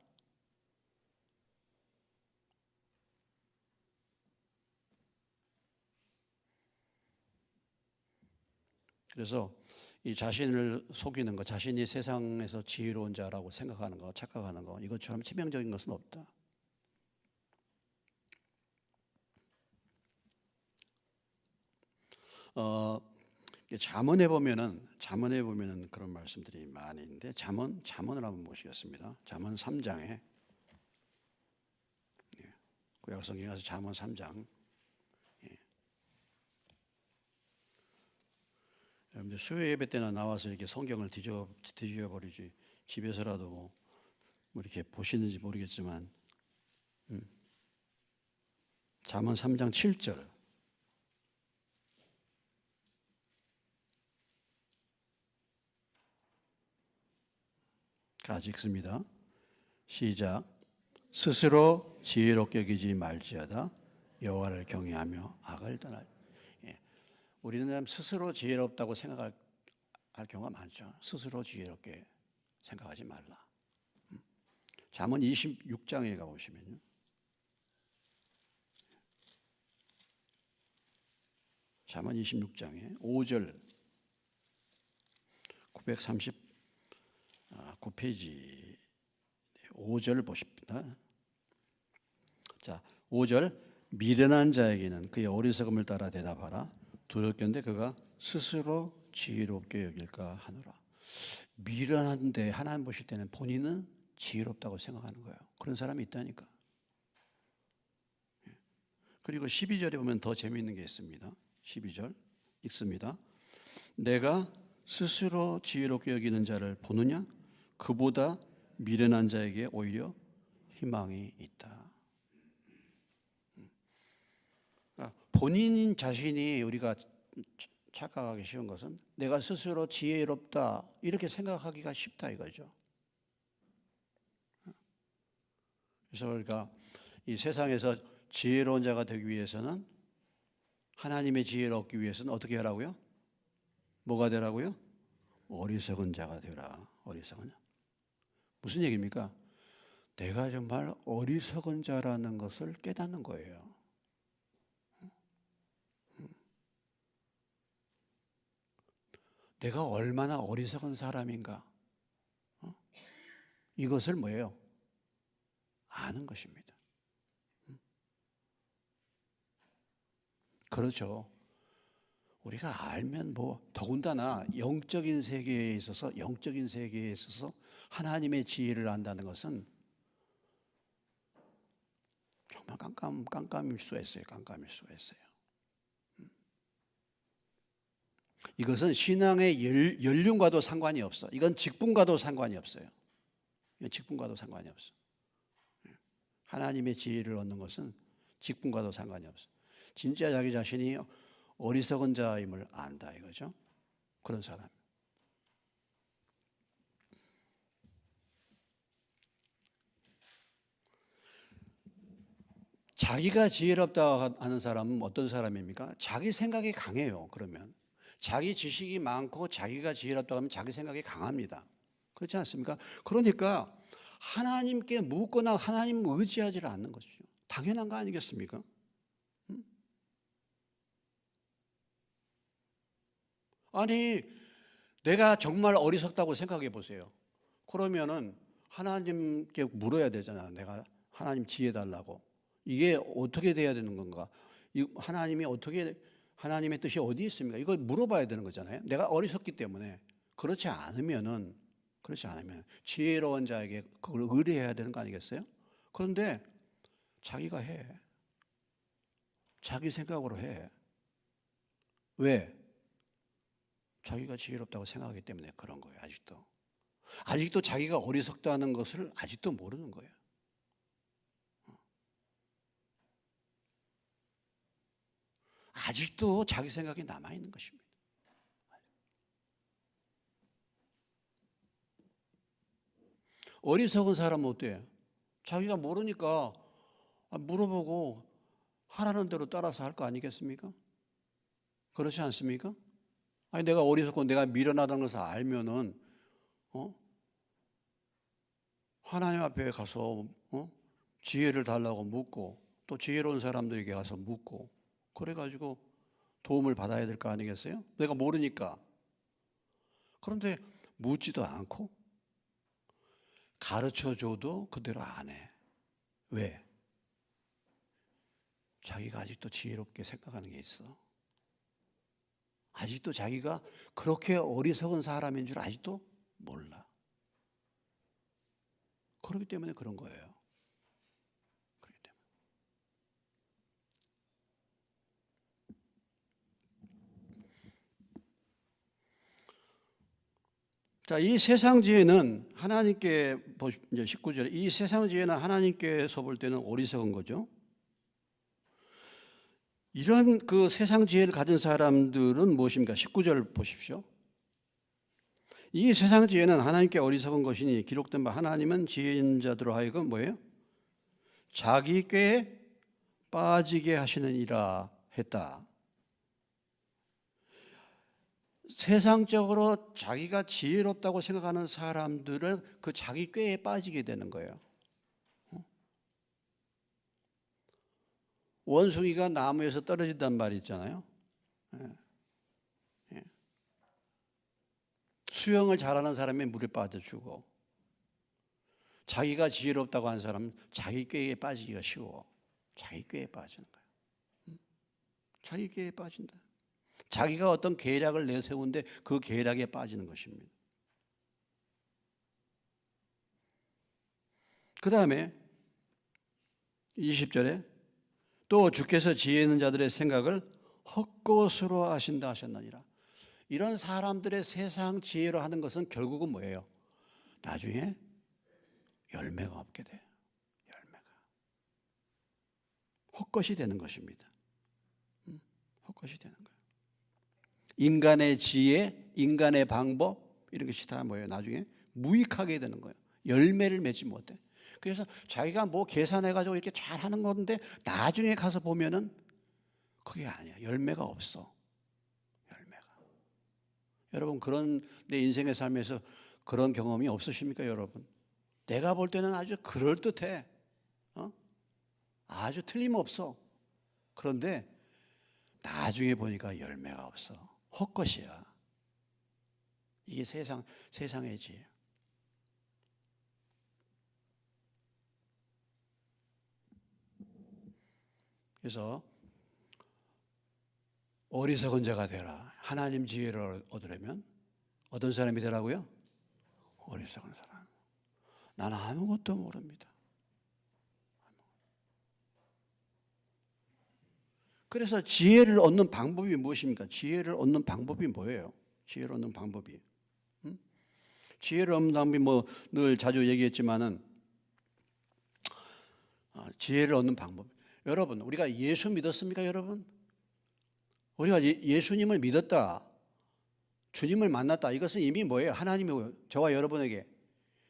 그래서 이 자신을 속이는 것, 자신이 세상에서 지혜로운 자라고 생각하는 것, 착각하는 것, 이것처럼 치명적인 것은 없다. 잠언에 보면은 그런 말씀들이 많이 있는데 잠언을 한번 보시겠습니다. 잠언 3장에 구약성경에 가서 잠언 3장. 여러분들 수요 예배 때나 나와서 이렇게 성경을 뒤져 버리지 집에서라도 뭐 이렇게 보시는지 모르겠지만 잠언 3장 7절. 같이 읽습니다. 시작. 스스로 지혜롭게 여기지 말지어다 여호와를 경외하며 악을 떠나. 예. 우리는 스스로 지혜롭다고 생각할 경우가 많죠. 스스로 지혜롭게 생각하지 말라. 잠언 26장에 가보시면요. 잠언 26장에 5절 939페이지 5절 보십니다. 자, 5절. 미련한 자에게는 그의 어리석음을 따라 대답하라. 두렵건대 그가 스스로 지혜롭게 여길까 하노라. 미련한데 하나님 보실 때는 본인은 지혜롭다고 생각하는 거예요. 그런 사람이 있다니까. 그리고 12절에 보면 더 재미있는 게 있습니다. 12절 읽습니다. 내가 스스로 지혜롭게 여기는 자를 보느냐? 그보다 미련한 자에게 오히려 희망이 있다. 본인 자신이 우리가 착각하기 쉬운 것은 내가 스스로 지혜롭다 이렇게 생각하기가 쉽다 이거죠. 그래서 우리가 이 세상에서 지혜로운 자가 되기 위해서는 하나님의 지혜를 얻기 위해서는 어떻게 하라고요? 뭐가 되라고요? 어리석은 자가 되라. 어리석은 자. 무슨 얘기입니까? 내가 정말 어리석은 자라는 것을 깨닫는 거예요. 내가 얼마나 어리석은 사람인가? 이것을 뭐예요? 아는 것입니다. 그렇죠. 우리가 알면 뭐 더군다나 영적인 세계에 있어서 하나님의 지혜를 안다는 것은 정말 깜깜일 수가 있어요. 깜깜일 수가 있어요. 이것은 신앙의 연륜과도 상관이 없어. 이건 직분과도 상관이 없어요. 이건 직분과도 상관이 없어. 하나님의 지혜를 얻는 것은 직분과도 상관이 없어. 진짜 자기 자신이 어리석은 자임을 안다 이거죠. 그런 사람. 자기가 지혜롭다 하는 사람은 어떤 사람입니까? 자기 생각이 강해요. 그러면 자기 지식이 많고 자기가 지혜롭다고 하면 자기 생각이 강합니다. 그렇지 않습니까? 그러니까 하나님께 묻거나 하나님 의지하지 않는 것이죠. 당연한 거 아니겠습니까? 아니 내가 정말 어리석다고 생각해 보세요. 그러면은 하나님께 물어야 되잖아. 내가 하나님 지혜 달라고. 이게 어떻게 돼야 되는 건가? 하나님의 뜻이 어디 있습니까? 이걸 물어봐야 되는 거잖아요. 내가 어리석기 때문에. 그렇지 않으면 지혜로운 자에게 그걸 의뢰해야 되는 거 아니겠어요? 그런데 자기가 해. 자기 생각으로 해. 왜? 자기가 지혜롭다고 생각하기 때문에 그런 거예요. 아직도 자기가 어리석다는 것을 아직도 모르는 거예요. 아직도 자기 생각이 남아있는 것입니다. 어리석은 사람은 어때요? 자기가 모르니까 물어보고 하라는 대로 따라서 할 거 아니겠습니까? 그렇지 않습니까? 아니 내가 어리석고 내가 미련하다는 것을 알면은 하나님 앞에 가서 지혜를 달라고 묻고 또 지혜로운 사람들에게 가서 묻고 그래가지고 도움을 받아야 될 거 아니겠어요? 내가 모르니까. 그런데 묻지도 않고 가르쳐줘도 그대로 안 해. 왜? 자기가 아직도 지혜롭게 생각하는 게 있어. 아직도 자기가 그렇게 어리석은 사람인 줄 아직도 몰라. 그렇기 때문에 그런 거예요. 그렇기 때문에. 자, 이 세상 지혜는 하나님께 이제 19절에 이 세상 지혜는 하나님께서 볼 때는 어리석은 거죠. 이런 그 세상 지혜를 가진 사람들은 무엇입니까? 19절 보십시오. 이 세상 지혜는 하나님께 어리석은 것이니 기록된 바 하나님은 지혜인 자들로 하여금 뭐예요? 자기 꾀에 빠지게 하시느니라 했다. 세상적으로 자기가 지혜롭다고 생각하는 사람들은 그 자기 꾀에 빠지게 되는 거예요. 원숭이가 나무에서 떨어진단 말이 있잖아요. 수영을 잘하는 사람이 물에 빠져 죽어. 자기가 지혜롭다고 하는 사람은 자기 꾀에 빠지기가 쉬워. 자기 꾀에 빠지는 거야. 자기 꾀에 빠진다. 자기가 어떤 계략을 내세우는데 그 계략에 빠지는 것입니다. 그 다음에 20절에 또 주께서 지혜 있는 자들의 생각을 헛것으로 하신다 하셨느니라. 이런 사람들의 세상 지혜로 하는 것은 결국은 뭐예요? 나중에 열매가 없게 돼요. 열매가. 헛것이 되는 것입니다. 헛것이 되는 거예요. 인간의 지혜, 인간의 방법 이런 것이 다 뭐예요? 나중에 무익하게 되는 거예요. 열매를 맺지 못해. 그래서 자기가 뭐 계산해가지고 이렇게 잘하는 건데 나중에 가서 보면은 그게 아니야. 열매가 없어. 열매가. 여러분 그런 내 인생의 삶에서 그런 경험이 없으십니까, 여러분? 내가 볼 때는 아주 그럴듯해. 아주 틀림없어. 그런데 나중에 보니까 열매가 없어. 헛것이야. 이게 세상의 지혜. 그래서 어리석은 자가 되라. 하나님 지혜를 얻으려면 어떤 사람이 되라고요? 어리석은 사람. 나는 아무것도 모릅니다. 그래서 지혜를 얻는 방법이 무엇입니까? 지혜를 얻는 방법이 뭐예요? 지혜를 얻는 방법이. 지혜를 얻는 방법이 뭐 늘 자주 얘기했지만은 지혜를 얻는 방법. 여러분, 우리가 예수 믿었습니까, 여러분? 우리가 예수님을 믿었다. 주님을 만났다. 이것은 이미 뭐예요? 하나님이 저와 여러분에게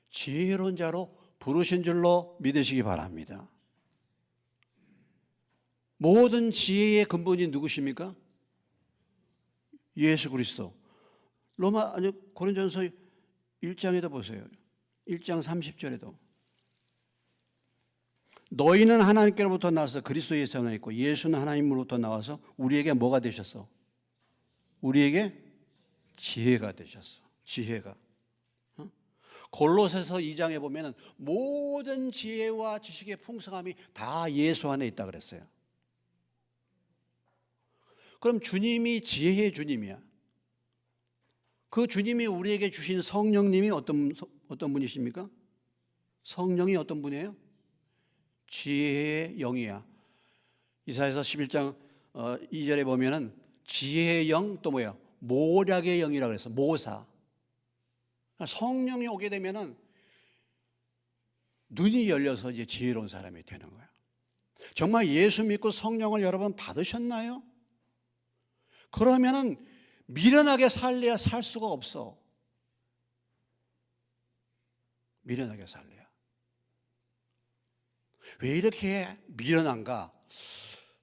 지혜로운 자로 부르신 줄로 믿으시기 바랍니다. 모든 지혜의 근본이 누구십니까? 예수 그리스도. 고린도전서 1장에도 보세요. 1장 30절에도 너희는 하나님께로부터 나와서 그리스도에서 나왔고 예수는 하나님으로부터 나와서 우리에게 뭐가 되셨어? 우리에게 지혜가 되셨어. 지혜가. 골로새서 2장에 보면은 모든 지혜와 지식의 풍성함이 다 예수 안에 있다 그랬어요. 그럼 주님이 지혜의 주님이야. 그 주님이 우리에게 주신 성령님이 어떤 분이십니까? 성령이 어떤 분이에요? 지혜의 영이야. 이사야서 11장 2절에 보면은 지혜의 영 또 뭐야? 모략의 영이라고 그랬어. 모사. 성령이 오게 되면은 눈이 열려서 이제 지혜로운 사람이 되는 거야. 정말 예수 믿고 성령을 여러분 받으셨나요? 그러면은 미련하게 살래야 살 수가 없어. 미련하게 살래야. 왜 이렇게 미련한가?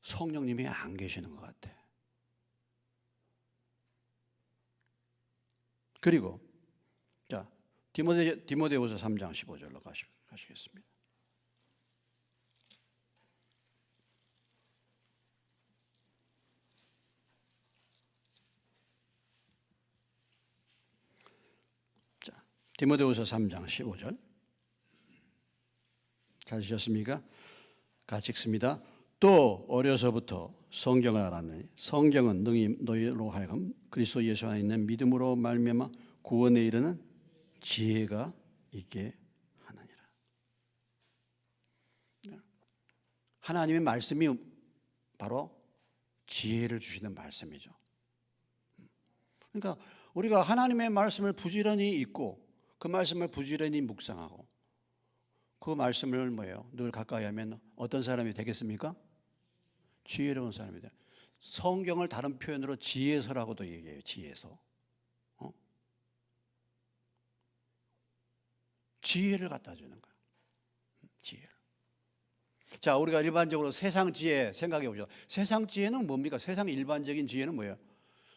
성령님이 안 계시는 것 같아. 그리고 자 디모데후서 3장 15절로 가시겠습니다. 자, 디모데후서 3장 15절 찾으셨습니까? 같이 읽습니다. 또 어려서부터 성경을 알았느니 성경은 능히 너희로 하여금 그리스도 예수 안에 있는 믿음으로 말미암아 구원에 이르는 지혜가 있게 하느니라. 하나님의 말씀이 바로 지혜를 주시는 말씀이죠. 그러니까 우리가 하나님의 말씀을 부지런히 읽고 그 말씀을 부지런히 묵상하고 그 말씀을 뭐예요? 늘 가까이 하면 어떤 사람이 되겠습니까? 지혜로운 사람이 돼. 성경을 다른 표현으로 지혜서라고도 얘기해요. 지혜서. 지혜를 갖다 주는 거예요. 지혜를. 자, 우리가 일반적으로 세상 지혜 생각해 보죠. 세상 지혜는 뭡니까? 세상 일반적인 지혜는 뭐예요?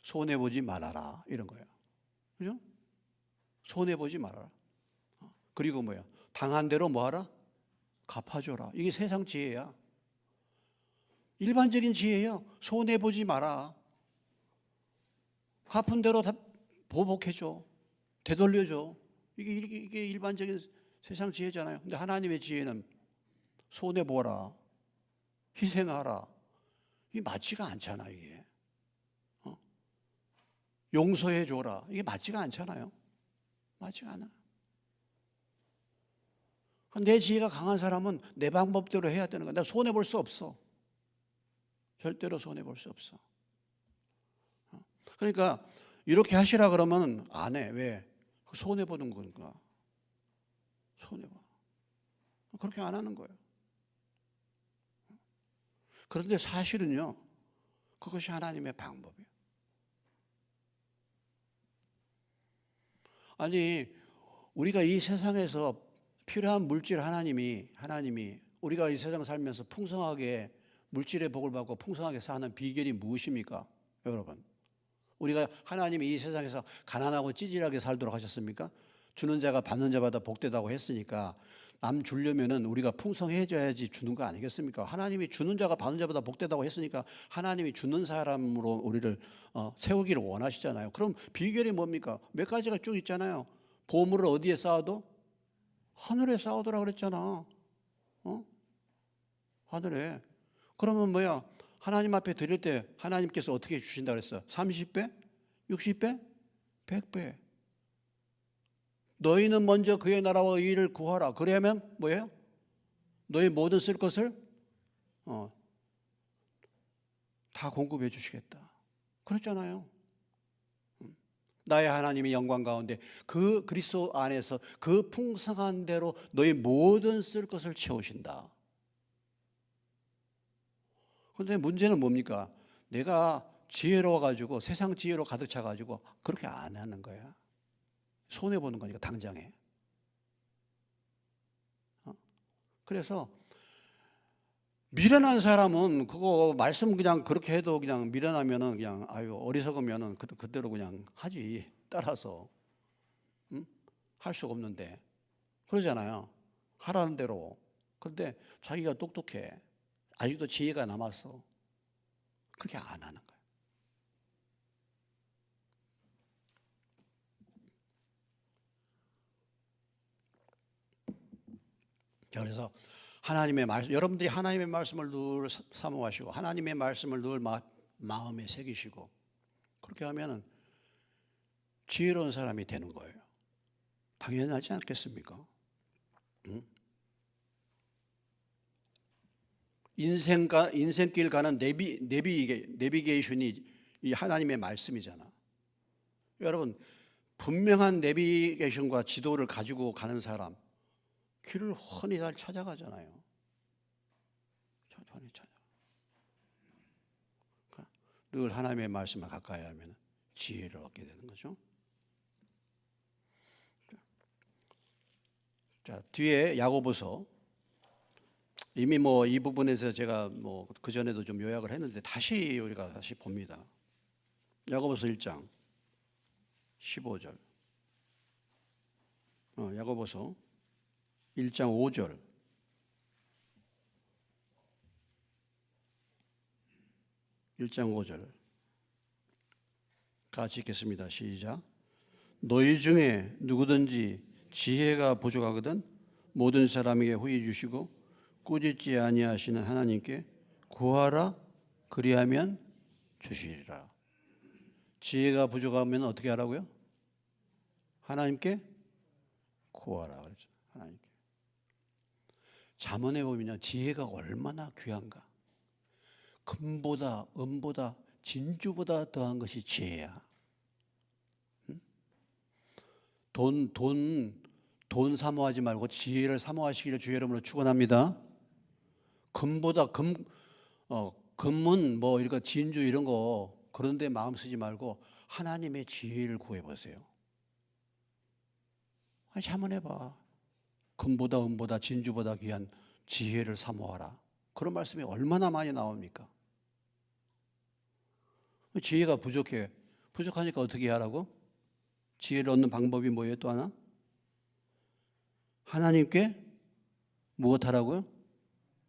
손해보지 말아라, 이런 거예요. 그죠? 손해보지 말아라. 그리고 뭐야? 당한 대로 뭐하라? 갚아줘라. 이게 세상 지혜야. 일반적인 지혜예요. 손해보지 마라. 갚은 대로 다 보복해줘. 되돌려줘. 이게 일반적인 세상 지혜잖아요. 근데 하나님의 지혜는 손해보라. 희생하라. 이게 맞지가 않잖아, 이게. 용서해줘라. 이게 맞지가 않잖아요. 맞지가 않아. 내 지혜가 강한 사람은 내 방법대로 해야 되는 거야. 내가 손해볼 수 없어. 절대로 손해볼 수 없어. 그러니까 이렇게 하시라 그러면 안 해. 왜? 손해보는 건가? 손해봐. 그렇게 안 하는 거예요. 그런데 사실은요, 그것이 하나님의 방법이에요. 아니, 우리가 이 세상에서 필요한 물질 하나님이 우리가 이 세상 살면서 풍성하게 물질의 복을 받고 풍성하게 사는 비결이 무엇입니까? 여러분, 우리가 하나님이 이 세상에서 가난하고 찌질하게 살도록 하셨습니까? 주는 자가 받는 자마다 복되다고 했으니까 남 주려면은 우리가 풍성해져야지 주는 거 아니겠습니까? 하나님이 주는 자가 받는 자보다 복되다고 했으니까 하나님이 주는 사람으로 우리를 세우기를 원하시잖아요. 그럼 비결이 뭡니까? 몇 가지가 쭉 있잖아요. 보물을 어디에 쌓아도? 하늘에 쌓아두라 그랬잖아. 하늘에. 그러면 뭐야? 하나님 앞에 드릴 때 하나님께서 어떻게 주신다 그랬어? 30배? 60배? 100배. 너희는 먼저 그의 나라와 의를 구하라. 그러면 뭐예요? 너희 모든 쓸 것을 다 공급해 주시겠다. 그랬잖아요. 나의 하나님의 영광 가운데 그 그리스도 안에서 그 풍성한 대로 너희 모든 쓸 것을 채우신다. 그런데 문제는 뭡니까? 내가 지혜로워가지고 세상 지혜로 가득 차가지고 그렇게 안 하는 거야. 손해보는 거니까 당장에. 그래서 미련한 사람은 그거 말씀 그냥 그렇게 해도 그냥 미련하면은 그냥 아유 어리석으면은 그대로 그냥 하지 따라서 할 수가 없는데 그러잖아요. 하라는 대로. 그런데 자기가 똑똑해. 아직도 지혜가 남았어. 그렇게 안 하는 거예요. 그래서 하나님의 말씀, 여러분들이 하나님의 말씀을 늘 사모하시고 하나님의 말씀을 늘 마음에 새기시고 그렇게 하면은 지혜로운 사람이 되는 거예요. 당연하지 않겠습니까? 인생길 가는 내비게이션이 이 하나님의 말씀이잖아. 여러분, 분명한 내비게이션과 지도를 가지고 가는 사람 길을 훤히 잘 찾아가잖아요. 훤히 찾아. 그러니까 늘 하나님의 말씀을 가까이 하면 지혜를 얻게 되는 거죠. 자, 뒤에 야고보서 이미 이 부분에서 제가 그 전에도 좀 요약을 했는데 다시 우리가 다시 봅니다. 야고보서 1장 15절. 야고보서 1장 5절. 같이 읽겠습니다. 시작. 너희 중에 누구든지 지혜가 부족하거든 모든 사람에게 후히 주시고 꾸짖지 아니하시는 하나님께 구하라 그리하면 주시리라. 지혜가 부족하면 어떻게 하라고요? 하나님께 구하라 그랬죠. 하나님께. 잠언에 보면 지혜가 얼마나 귀한가. 금보다 은보다 진주보다 더한 것이 지혜야. 돈 사모하지 말고 지혜를 사모하시기를 주의 이름으로 축원합니다. 금문 뭐 이런 거 진주 이런 거 그런 데 마음 쓰지 말고 하나님의 지혜를 구해 보세요. 아니, 한번 해봐. 금보다 은보다 진주보다 귀한 지혜를 사모하라. 그런 말씀이 얼마나 많이 나옵니까? 지혜가 부족해. 부족하니까 어떻게 하라고? 지혜를 얻는 방법이 뭐예요? 또 하나? 하나님께 무엇하라고요?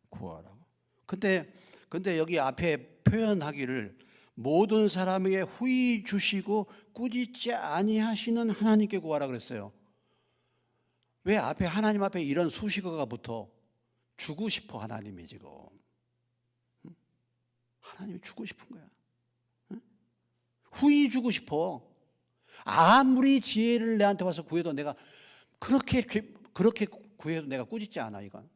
구하라고. 근데 여기 앞에 표현하기를 모든 사람에게 후히 주시고 꾸짖지 아니하시는 하나님께 구하라 그랬어요. 왜 앞에 하나님 앞에 이런 수식어가 붙어? 주고 싶어 하나님이 지금. 하나님이 주고 싶은 거야. 후히 주고 싶어. 아무리 지혜를 내한테 와서 구해도 내가 그렇게 구해도 내가 꾸짖지 않아 이건.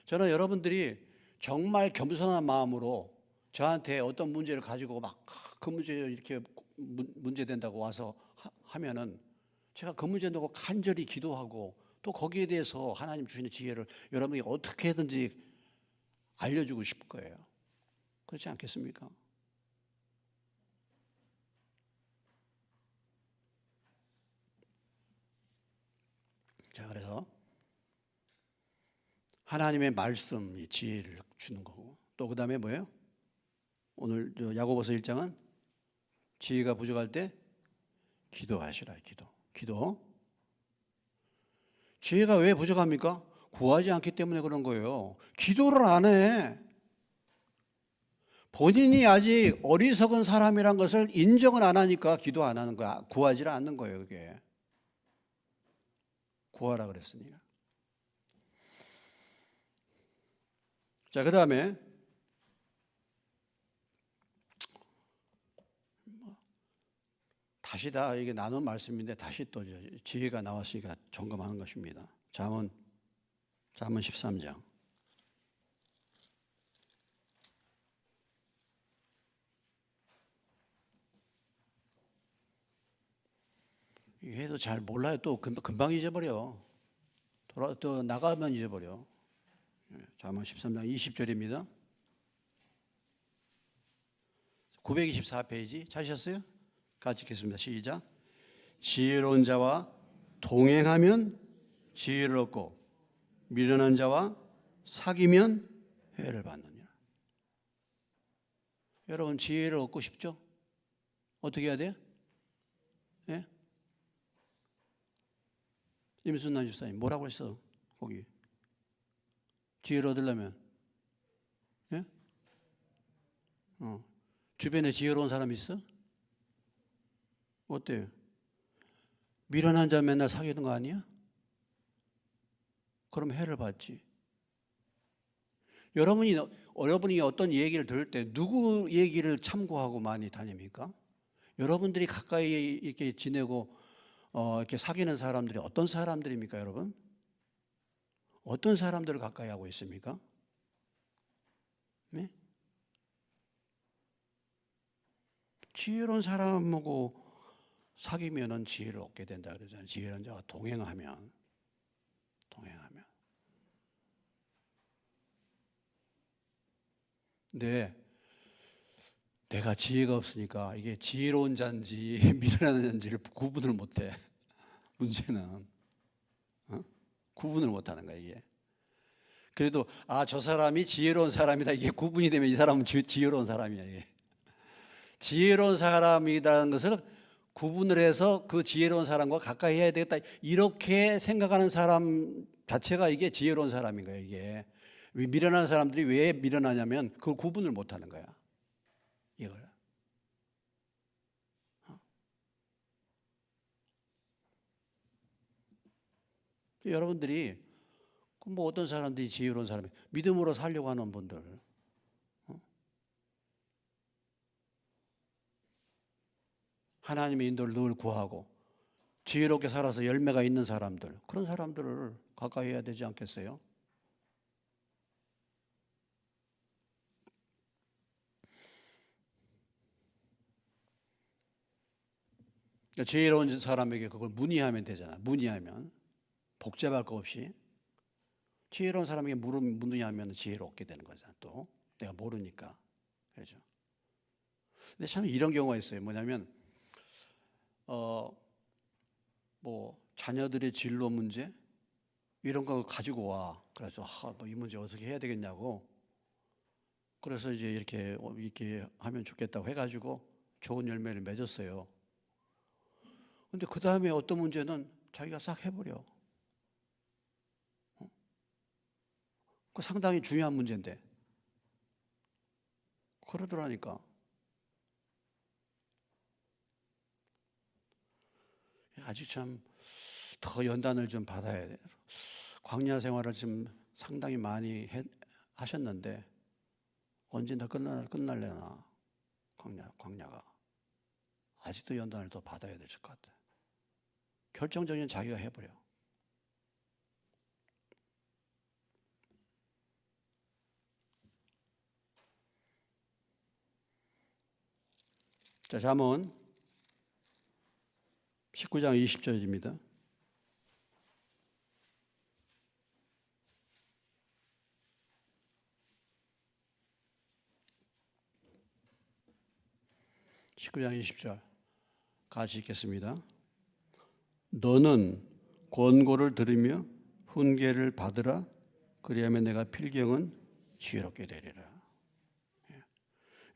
저는 여러분들이 정말 겸손한 마음으로 저한테 어떤 문제를 가지고 막 그 문제 이렇게 문제 된다고 와서 하면은 제가 그 문제 놓고 간절히 기도하고 또 거기에 대해서 하나님 주시는 지혜를 여러분이 어떻게든지 알려주고 싶을 거예요. 그렇지 않겠습니까? 자, 그래서 하나님의 말씀이 지혜를 주는 거고 또 그 다음에 뭐예요? 오늘 야고보서 1장은 지혜가 부족할 때 기도하시라. 기도. 지혜가 왜 부족합니까? 구하지 않기 때문에 그런 거예요. 기도를 안 해. 본인이 아직 어리석은 사람이란 것을 인정을 안 하니까 기도 안 하는 거야. 구하지 않는 거예요, 그게. 구하라 그랬으니까. 자, 그 다음에 다시 다 이게 나눈 말씀인데 다시 또 지혜가 나왔으니까 점검하는 것입니다. 잠언 13장. 해도 잘 몰라요. 또 금방 잊어버려. 또 나가면 잊어버려. 잠언 13장 20절입니다. 924페이지 찾으셨어요? 같이 읽겠습니다. 시작. 지혜로운 자와 동행하면 지혜를 얻고 미련한 자와 사귀면 해를 받느니라. 여러분 지혜를 얻고 싶죠? 어떻게 해야 돼요? 예? 임순남 집사님 뭐라고 했어? 거기 지혜를 얻으려면 예? 주변에 지혜로운 사람 있어? 어때요? 미련한 자 맨날 사귀는 거 아니야? 그럼 해를 받지. 여러분이 어떤 얘기를 들을 때 누구 얘기를 참고하고 많이 다닙니까? 여러분들이 가까이 이렇게 지내고 이렇게 사귀는 사람들이 어떤 사람들입니까, 여러분? 어떤 사람들을 가까이 하고 있습니까? 네? 지혜로운 사람하고 사귀면은 지혜를 얻게 된다 그러잖아요. 지혜로운 자와 동행하면. 근데 내가 지혜가 없으니까 이게 지혜로운 자인지 미련한 자인지를 구분을 못해. 문제는 구분을 못하는 거야 이게. 그래도 저 사람이 지혜로운 사람이다 이게 구분이 되면 이 사람은 지혜로운 사람이야 이게. 지혜로운 사람이라는 것을 구분을 해서 그 지혜로운 사람과 가까이 해야 되겠다 이렇게 생각하는 사람 자체가 이게 지혜로운 사람인 거예요 이게. 미련한 사람들이 왜 미련하냐면 그 구분을 못하는 거야 이걸. 여러분들이 뭐 어떤 사람들이 지혜로운 사람이 믿음으로 살려고 하는 분들 하나님의 인도를 늘 구하고 지혜롭게 살아서 열매가 있는 사람들 그런 사람들을 가까이 해야 되지 않겠어요? 지혜로운 사람에게 그걸 문의하면 되잖아. 문의하면 복잡할 거 없이 지혜로운 사람에게 묻느냐면 지혜를 얻게 되는 거잖아. 또 내가 모르니까. 그렇죠. 근데 참 이런 경우가 있어요. 뭐냐면 뭐 자녀들의 진로 문제 이런 거 가지고 와. 그래서 뭐 이 문제 어떻게 해야 되겠냐고. 그래서 이제 이렇게 하면 좋겠다고 해가지고 좋은 열매를 맺었어요. 근데 그 다음에 어떤 문제는 자기가 싹 해버려. 그 상당히 중요한 문제인데 그러더라니까. 아주 참 더 연단을 좀 받아야 돼요. 광야 생활을 좀 상당히 많이 하셨는데 언제 다 끝날려나 광야가 아직도 연단을 더 받아야 될 것 같아요. 결정적인 자기가 해버려. 자, 잠언 19장 20절입니다. (19장 20절) 같이 읽겠습니다. 너는 권고를 들으며 훈계를 받으라. 그리하면 내가 필경은 지혜롭게 되리라. 예.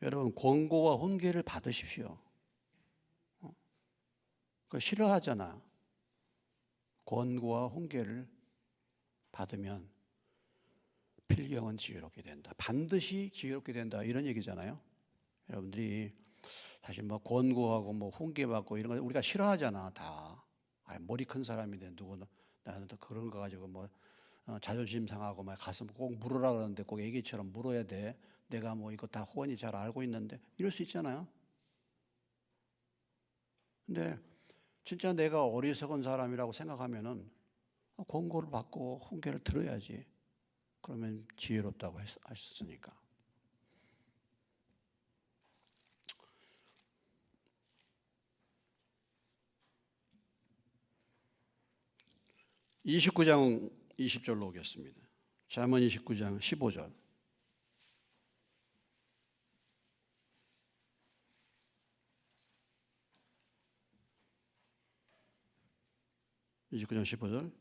여러분 권고와 훈계를 받으십시오. 그거 싫어하잖아. 권고와 훈계를 받으면 필경은 지혜롭게 된다. 반드시 지혜롭게 된다. 이런 얘기잖아요. 여러분들이 사실 뭐 권고하고 뭐 훈계받고 이런 거 우리가 싫어하잖아. 다. 머리 큰 사람인데 누구는 나는 또 그런 거 가지고 뭐 자존심 상하고 막 가서 꼭 물으라 그러는데 꼭 애기처럼 물어야 돼. 내가 뭐 이거 다 훤히 잘 알고 있는데 이럴 수 있잖아요. 근데 진짜 내가 어리석은 사람이라고 생각하면은 권고를 받고 훈계를 들어야지. 그러면 지혜롭다고 하셨으니까. 29장 20절로 오겠습니다. 잠언 29장 15절. 29장 15절.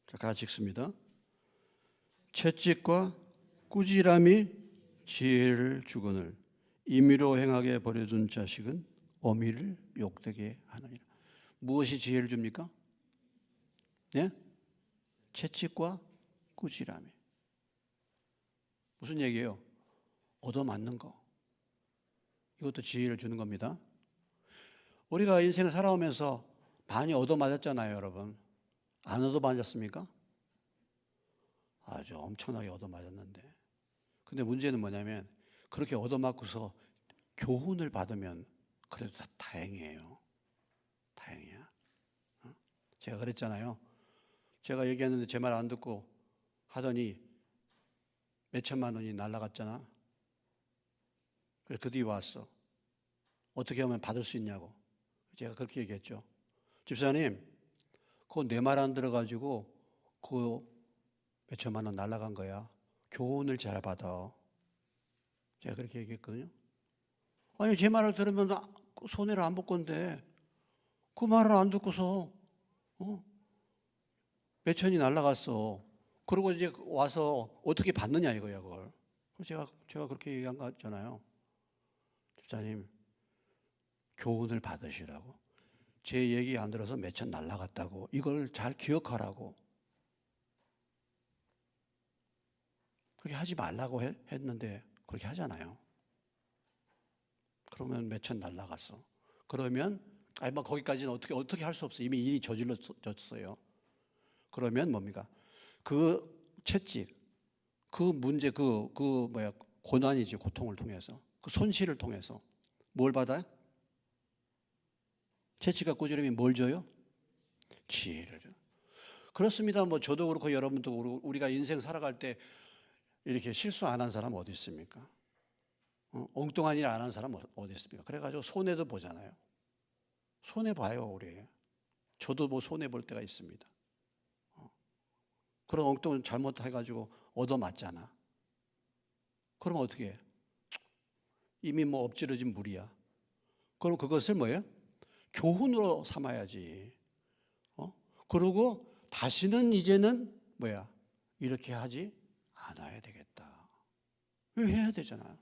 자, 같이 읽습니다. 채찍과 꾸지람이 지혜를 주거늘 임의로 행하게 버려둔 자식은 어미를 욕되게 하느니라. 무엇이 지혜를 줍니까? 네? 채찍과 꾸지람이. 무슨 얘기예요? 얻어맞는 거. 이것도 지혜를 주는 겁니다. 우리가 인생을 살아오면서 많이 얻어맞았잖아요, 여러분. 안 얻어맞았습니까? 아주 엄청나게 얻어맞았는데. 근데 문제는 뭐냐면 그렇게 얻어맞고서 교훈을 받으면 그래도 다 다행이에요. 다행이야. 제가 그랬잖아요. 제가 얘기했는데 제 말 안 듣고 하더니 몇 천만 원이 날라갔잖아. 그래서 그 뒤에 왔어. 어떻게 하면 받을 수 있냐고. 제가 그렇게 얘기했죠. 집사님, 그거 내 말 안 들어가지고 그 몇 천만 원 날라간 거야. 교훈을 잘 받아. 제가 그렇게 얘기했거든요. 아니 제 말을 들으면 손해를 안 볼 건데 그 말을 안 듣고서 몇 천이 날라갔어. 그리고 이제 와서 어떻게 받느냐 이거야 그걸. 제가 그렇게 얘기한 거잖아요. 집사님 교훈을 받으시라고. 제 얘기 안 들어서 몇 천 날라갔다고. 이걸 잘 기억하라고. 그렇게 하지 말라고 했는데 그렇게 하잖아요. 그러면 몇 천 날라갔어. 그러면 뭐 거기까지는 어떻게 할 수 없어. 이미 일이 저질러졌어요. 그러면 뭡니까? 그 채찍, 그 문제, 고난이지, 고통을 통해서, 그 손실을 통해서 뭘 받아요? 채찍과 꾸지람이 뭘 줘요? 지혜를 줘요. 그렇습니다. 뭐 저도 그렇고 여러분도 그렇고 우리가 인생 살아갈 때 이렇게 실수 안 한 사람 어디 있습니까? 엉뚱한 일 안 한 사람 어디 있습니까? 그래가지고 손해도 보잖아요. 손해 봐요, 우리. 저도 뭐 손해 볼 때가 있습니다. 그런 엉뚱한 잘못해가지고 얻어맞잖아. 그러면 어떻게 해? 이미 뭐 엎질러진 물이야. 그럼 그것을 뭐예요? 교훈으로 삼아야지. 그러고 다시는 이제는 뭐야? 이렇게 하지 않아야 되겠다. 해야 되잖아요.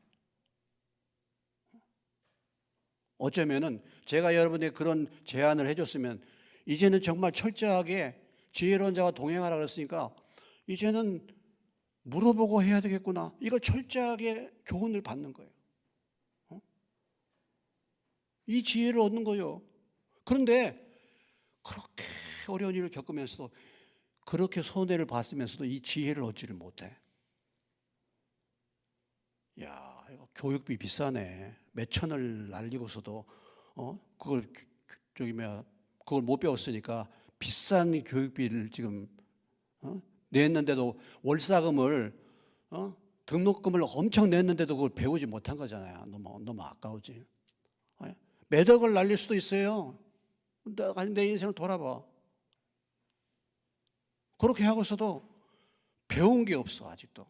어쩌면은 제가 여러분에게 그런 제안을 해줬으면 이제는 정말 철저하게 지혜로운 자와 동행하라 그랬으니까 이제는 물어보고 해야 되겠구나. 이걸 철저하게 교훈을 받는 거예요. 이 지혜를 얻는 거예요. 그런데 그렇게 어려운 일을 겪으면서도 그렇게 손해를 봤으면서도 이 지혜를 얻지를 못해. 야, 이거 교육비 비싸네. 몇 천을 날리고서도 그걸 그걸 못 배웠으니까 비싼 교육비를 지금 냈는데도 월사금을 등록금을 엄청 냈는데도 그걸 배우지 못한 거잖아요. 너무 아까우지. 몇 억을 날릴 수도 있어요. 내 인생을 돌아봐. 그렇게 하고서도 배운 게 없어. 아직도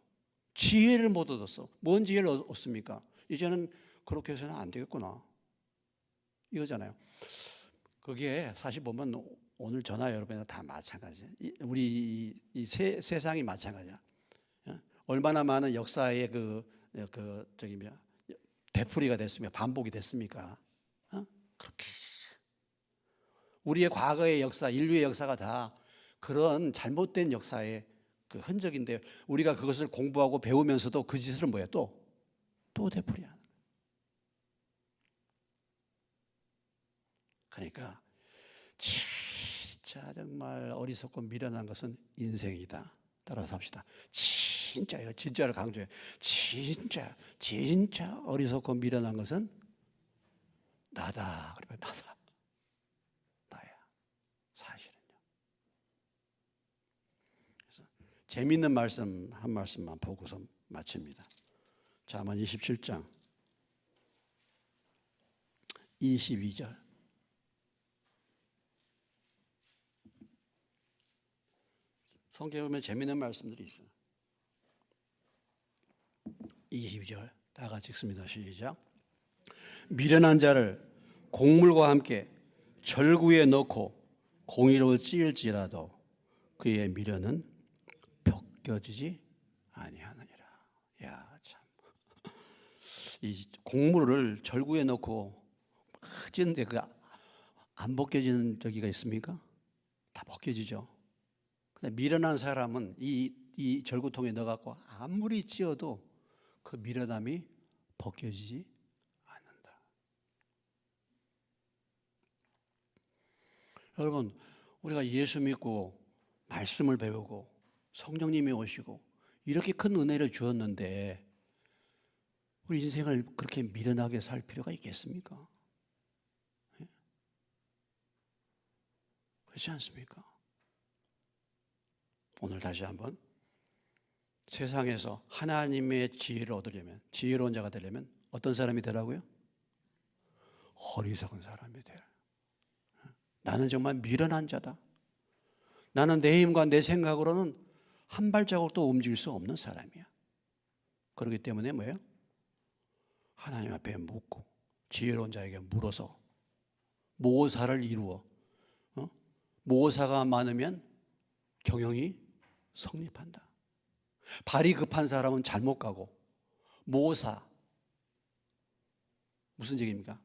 지혜를 못 얻었어. 뭔 지혜를 얻습니까? 이제는 그렇게 해서는 안 되겠구나 이거잖아요. 그게 사실 보면 오늘 전화 여러분이나 다 마찬가지예요. 우리 이 세상이 마찬가지야. 얼마나 많은 역사의 되풀이가 됐으며 반복이 됐습니까? 그렇게 우리의 과거의 역사, 인류의 역사가 다 그런 잘못된 역사의 그 흔적인데 우리가 그것을 공부하고 배우면서도 그 짓을 뭐야? 또 되풀이하는 거예요. 그러니까 진짜 정말 어리석고 미련한 것은 인생이다. 따라서 합시다. 진짜요. 진짜를 강조해요. 진짜 어리석고 미련한 것은 나다. 그러면 나다. 나야. 사실은요. 그래서 재미있는 말씀 한 말씀만 보고서 마칩니다. 잠언 27장 22절. 성경에 보면 재미있는 말씀들이 있어요. 22절 다 같이 읽습니다. 시작. 미련한 자를 곡물과 함께 절구에 넣고 공의로 찌을지라도 그의 미련은 벗겨지지 아니하느니라. 야, 참. 이 곡물을 절구에 넣고 막 찌는데 그 안 벗겨지는 저기가 있습니까? 다 벗겨지죠. 근데 미련한 사람은 이 절구통에 넣어갖고 아무리 찌어도 그 미련함이 벗겨지지 않는다. 여러분, 우리가 예수 믿고 말씀을 배우고 성령님이 오시고 이렇게 큰 은혜를 주었는데 우리 인생을 그렇게 미련하게 살 필요가 있겠습니까? 그렇지 않습니까? 오늘 다시 한번 세상에서 하나님의 지혜를 얻으려면, 지혜로운 자가 되려면 어떤 사람이 되라고요? 어리석은 사람이 되라. 나는 정말 미련한 자다. 나는 내 힘과 내 생각으로는 한 발자국도 움직일 수 없는 사람이야. 그렇기 때문에 뭐예요? 하나님 앞에 묻고 지혜로운 자에게 물어서 모사를 이루어 모사가 많으면 경영이 성립한다. 발이 급한 사람은 잘못 가고 모사 무슨 얘기입니까?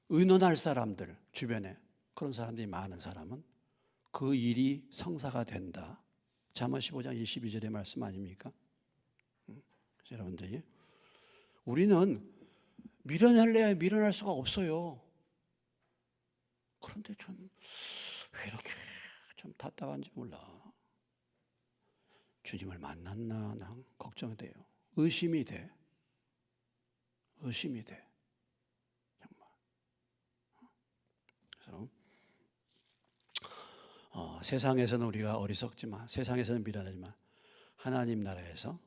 의논할 사람들 주변에 그런 사람들이 많은 사람은 그 일이 성사가 된다. 잠언 15장 22절의 말씀 아닙니까? 여러분들이 우리는 미련할래야 미련할 수가 없어요. 그런데 전 왜 이렇게 좀 답답한지 몰라. 주님을 만났나 난 걱정이 돼요. 의심이 돼. 의심이 돼. 정말. 그래서 세상에서는 우리가 어리석지만 세상에서는 미련하지만 하나님 나라에서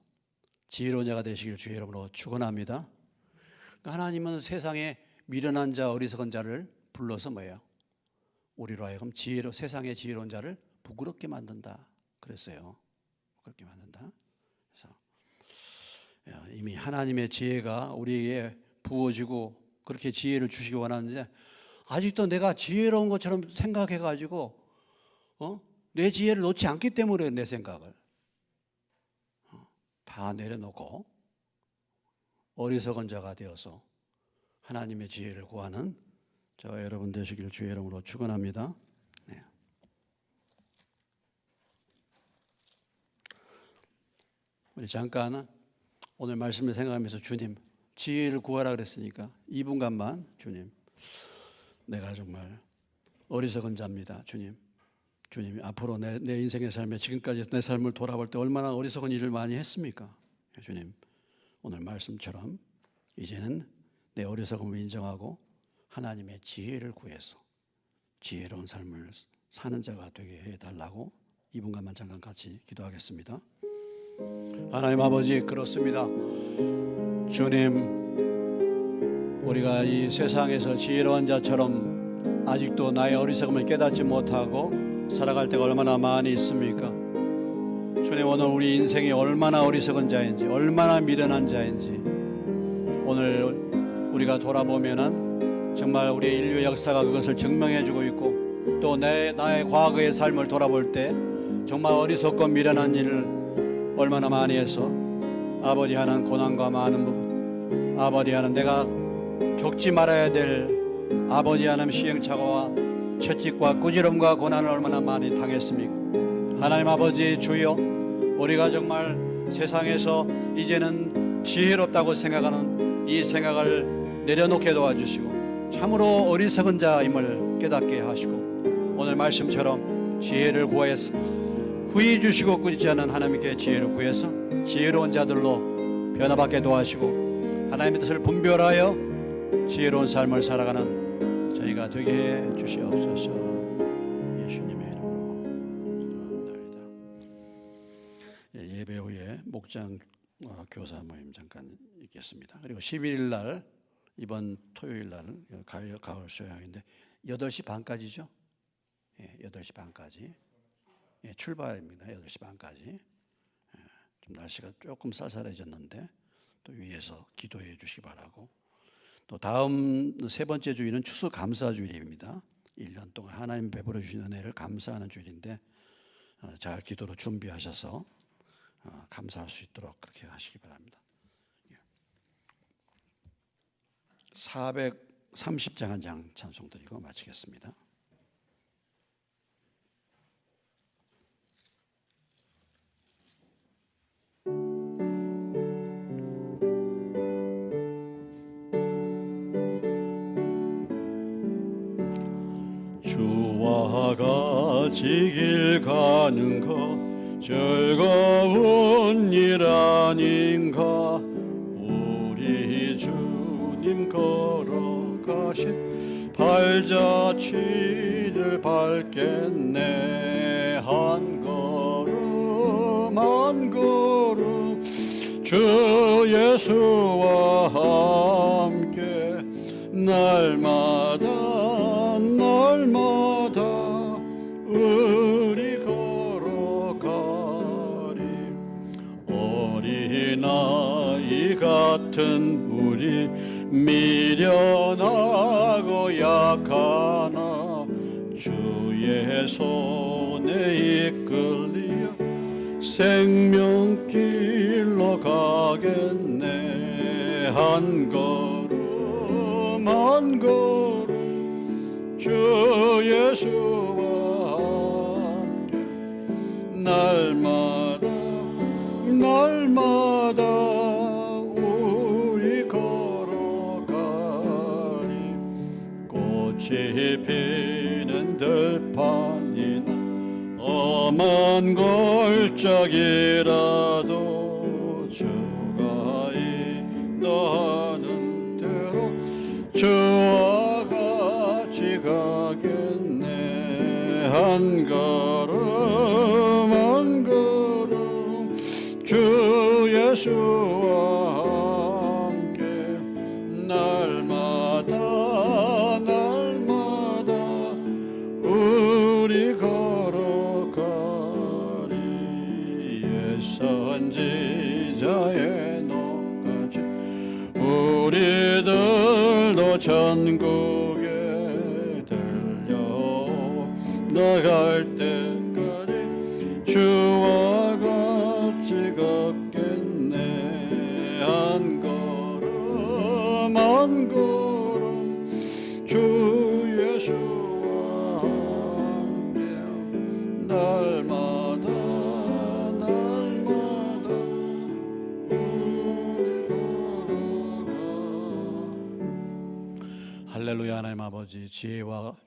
지혜로운 자가 되시길 주의 이름으로 축원합니다. 그러니까 하나님은 세상에 미련한 자, 어리석은 자를 불러서 뭐예요? 우리로 하여금 세상의 지혜로운 자를 부끄럽게 만든다 그랬어요. 그렇게 만든다. 그래서 이미 하나님의 지혜가 우리에게 부어지고 그렇게 지혜를 주시기 원하는데 아직도 내가 지혜로운 것처럼 생각해가지고 내 지혜를 놓지 않기 때문에 내 생각을 다 내려놓고 어리석은 자가 되어서 하나님의 지혜를 구하는 저와 여러분 되시기를 주의 이름으로 축원합니다. 네. 우리 잠깐 오늘 말씀을 생각하면서 주님 지혜를 구하라 그랬으니까 2분간만 주님 내가 정말 어리석은 자입니다. 주님 앞으로 내 인생의 삶에 지금까지 내 삶을 돌아볼 때 얼마나 어리석은 일을 많이 했습니까? 주님 오늘 말씀처럼 이제는 내 어리석음을 인정하고 하나님의 지혜를 구해서 지혜로운 삶을 사는 자가 되게 해달라고 2분간만 잠깐 같이 기도하겠습니다. 하나님 아버지 그렇습니다. 주님 우리가 이 세상에서 지혜로운 자처럼 아직도 나의 어리석음을 깨닫지 못하고 살아갈 때가 얼마나 많이 있습니까? 주님 오늘 우리 인생이 얼마나 어리석은 자인지 얼마나 미련한 자인지 오늘 우리가 돌아보면은 정말 우리의 인류 역사가 그것을 증명해주고 있고 또 나의 과거의 삶을 돌아볼 때 정말 어리석고 미련한 일을 얼마나 많이 해서 아버지 하는 고난과 많은 부분 아버지 하는 내가 겪지 말아야 될 아버지 하는 시행착오와 채찍과 꾸지럼과 고난을 얼마나 많이 당했습니까? 하나님 아버지 주여 우리가 정말 세상에서 이제는 지혜롭다고 생각하는 이 생각을 내려놓게 도와주시고 참으로 어리석은 자임을 깨닫게 하시고 오늘 말씀처럼 지혜를 구하여서 후히 주시고 꾸짖지 않은 하나님께 지혜를 구해서 지혜로운 자들로 변화받게 도와주시고 하나님의 뜻을 분별하여 지혜로운 삶을 살아가는 저희가 되게 해 주시옵소서. 예수님의 이름으로 기도합니다. 예배 후에 목장 교사 모임 잠깐 있겠습니다. 그리고 11일 날 이번 토요일 날 가을 수양인데 8시 반까지죠. 8시 반까지 출발입니다. 8시 반까지. 좀 날씨가 조금 쌀쌀해졌는데 또 위에서 기도해 주시기 바라고 또 다음 세 번째 주일은 추수감사 주일입니다. 1년 동안 하나님 베풀어 주신 은혜를 감사하는 주일인데 잘 기도로 준비하셔서 감사할 수 있도록 그렇게 하시기 바랍니다. 430장 한 장 찬송 드리고 마치겠습니다. 주와 같이 길 가는 것 즐거운 일 아닌가 우리 주님 걸어가신 발자취를 밟겠네 한 걸음 한 걸음 주 예수와 함께 날마다 날마다 우리 걸어가리 어린아이 같은 우리 미련하고 약하나 주의 손에 이끌려 생명길로 가겠네 한 걸음 한 걸음 주 예수와 함께 날마다 날마다 우리 걸어가리 꽃이 피는 들판이나 험한 골짜기라도 주가 인도하는 대로 주와 같이 가겠네 한 걸음 한 걸음 주 예수와 함께 날마다 날마다 우리 걸어가리 나갈 때까지 주와 같이 걷겠네. 한 걸음 한 걸음 주 예수와 함께 날마다 날마다 우리 걸어가. 할렐루야. 하나님 아버지, 지혜와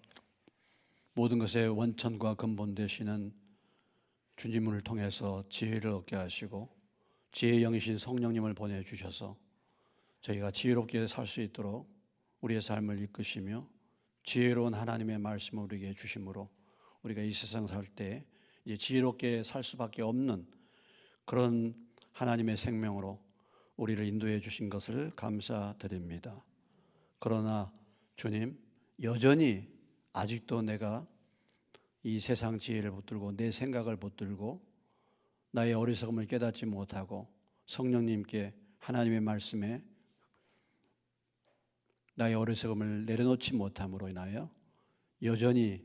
모든 것의 원천과 근본 되시는 주님을 통해서 지혜를 얻게 하시고 지혜의 영이신 성령님을 보내주셔서 저희가 지혜롭게 살 수 있도록 우리의 삶을 이끄시며 지혜로운 하나님의 말씀을 우리에게 주심으로 우리가 이 세상 살 때 이제 지혜롭게 살 수밖에 없는 그런 하나님의 생명으로 우리를 인도해 주신 것을 감사드립니다. 그러나 주님, 여전히 아직도 내가 이 세상 지혜를 붙들고 내 생각을 붙들고 나의 어리석음을 깨닫지 못하고 성령님께 하나님의 말씀에 나의 어리석음을 내려놓지 못함으로 인하여 여전히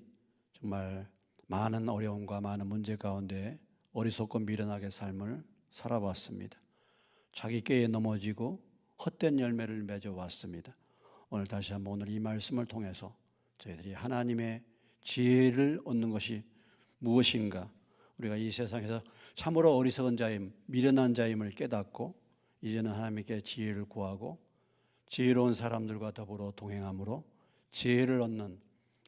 정말 많은 어려움과 많은 문제 가운데 어리석고 미련하게 삶을 살아왔습니다. 자기 꾀에 넘어지고 헛된 열매를 맺어왔습니다. 오늘 다시 한번 오늘 이 말씀을 통해서 저희들이 하나님의 지혜를 얻는 것이 무엇인가, 우리가 이 세상에서 참으로 어리석은 자임, 미련한 자임을 깨닫고 이제는 하나님께 지혜를 구하고 지혜로운 사람들과 더불어 동행함으로 지혜를 얻는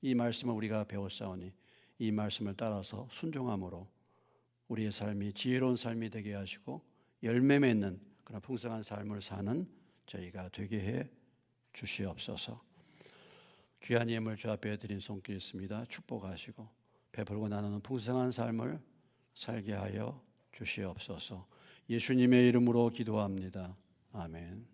이 말씀을 우리가 배웠사오니 이 말씀을 따라서 순종함으로 우리의 삶이 지혜로운 삶이 되게 하시고 열매 맺는 그런 풍성한 삶을 사는 저희가 되게 해 주시옵소서. 귀한 예물 주 앞에 드린 손길 있습니다. 축복하시고 베풀고 나누는 풍성한 삶을 살게 하여 주시옵소서. 예수님의 이름으로 기도합니다. 아멘.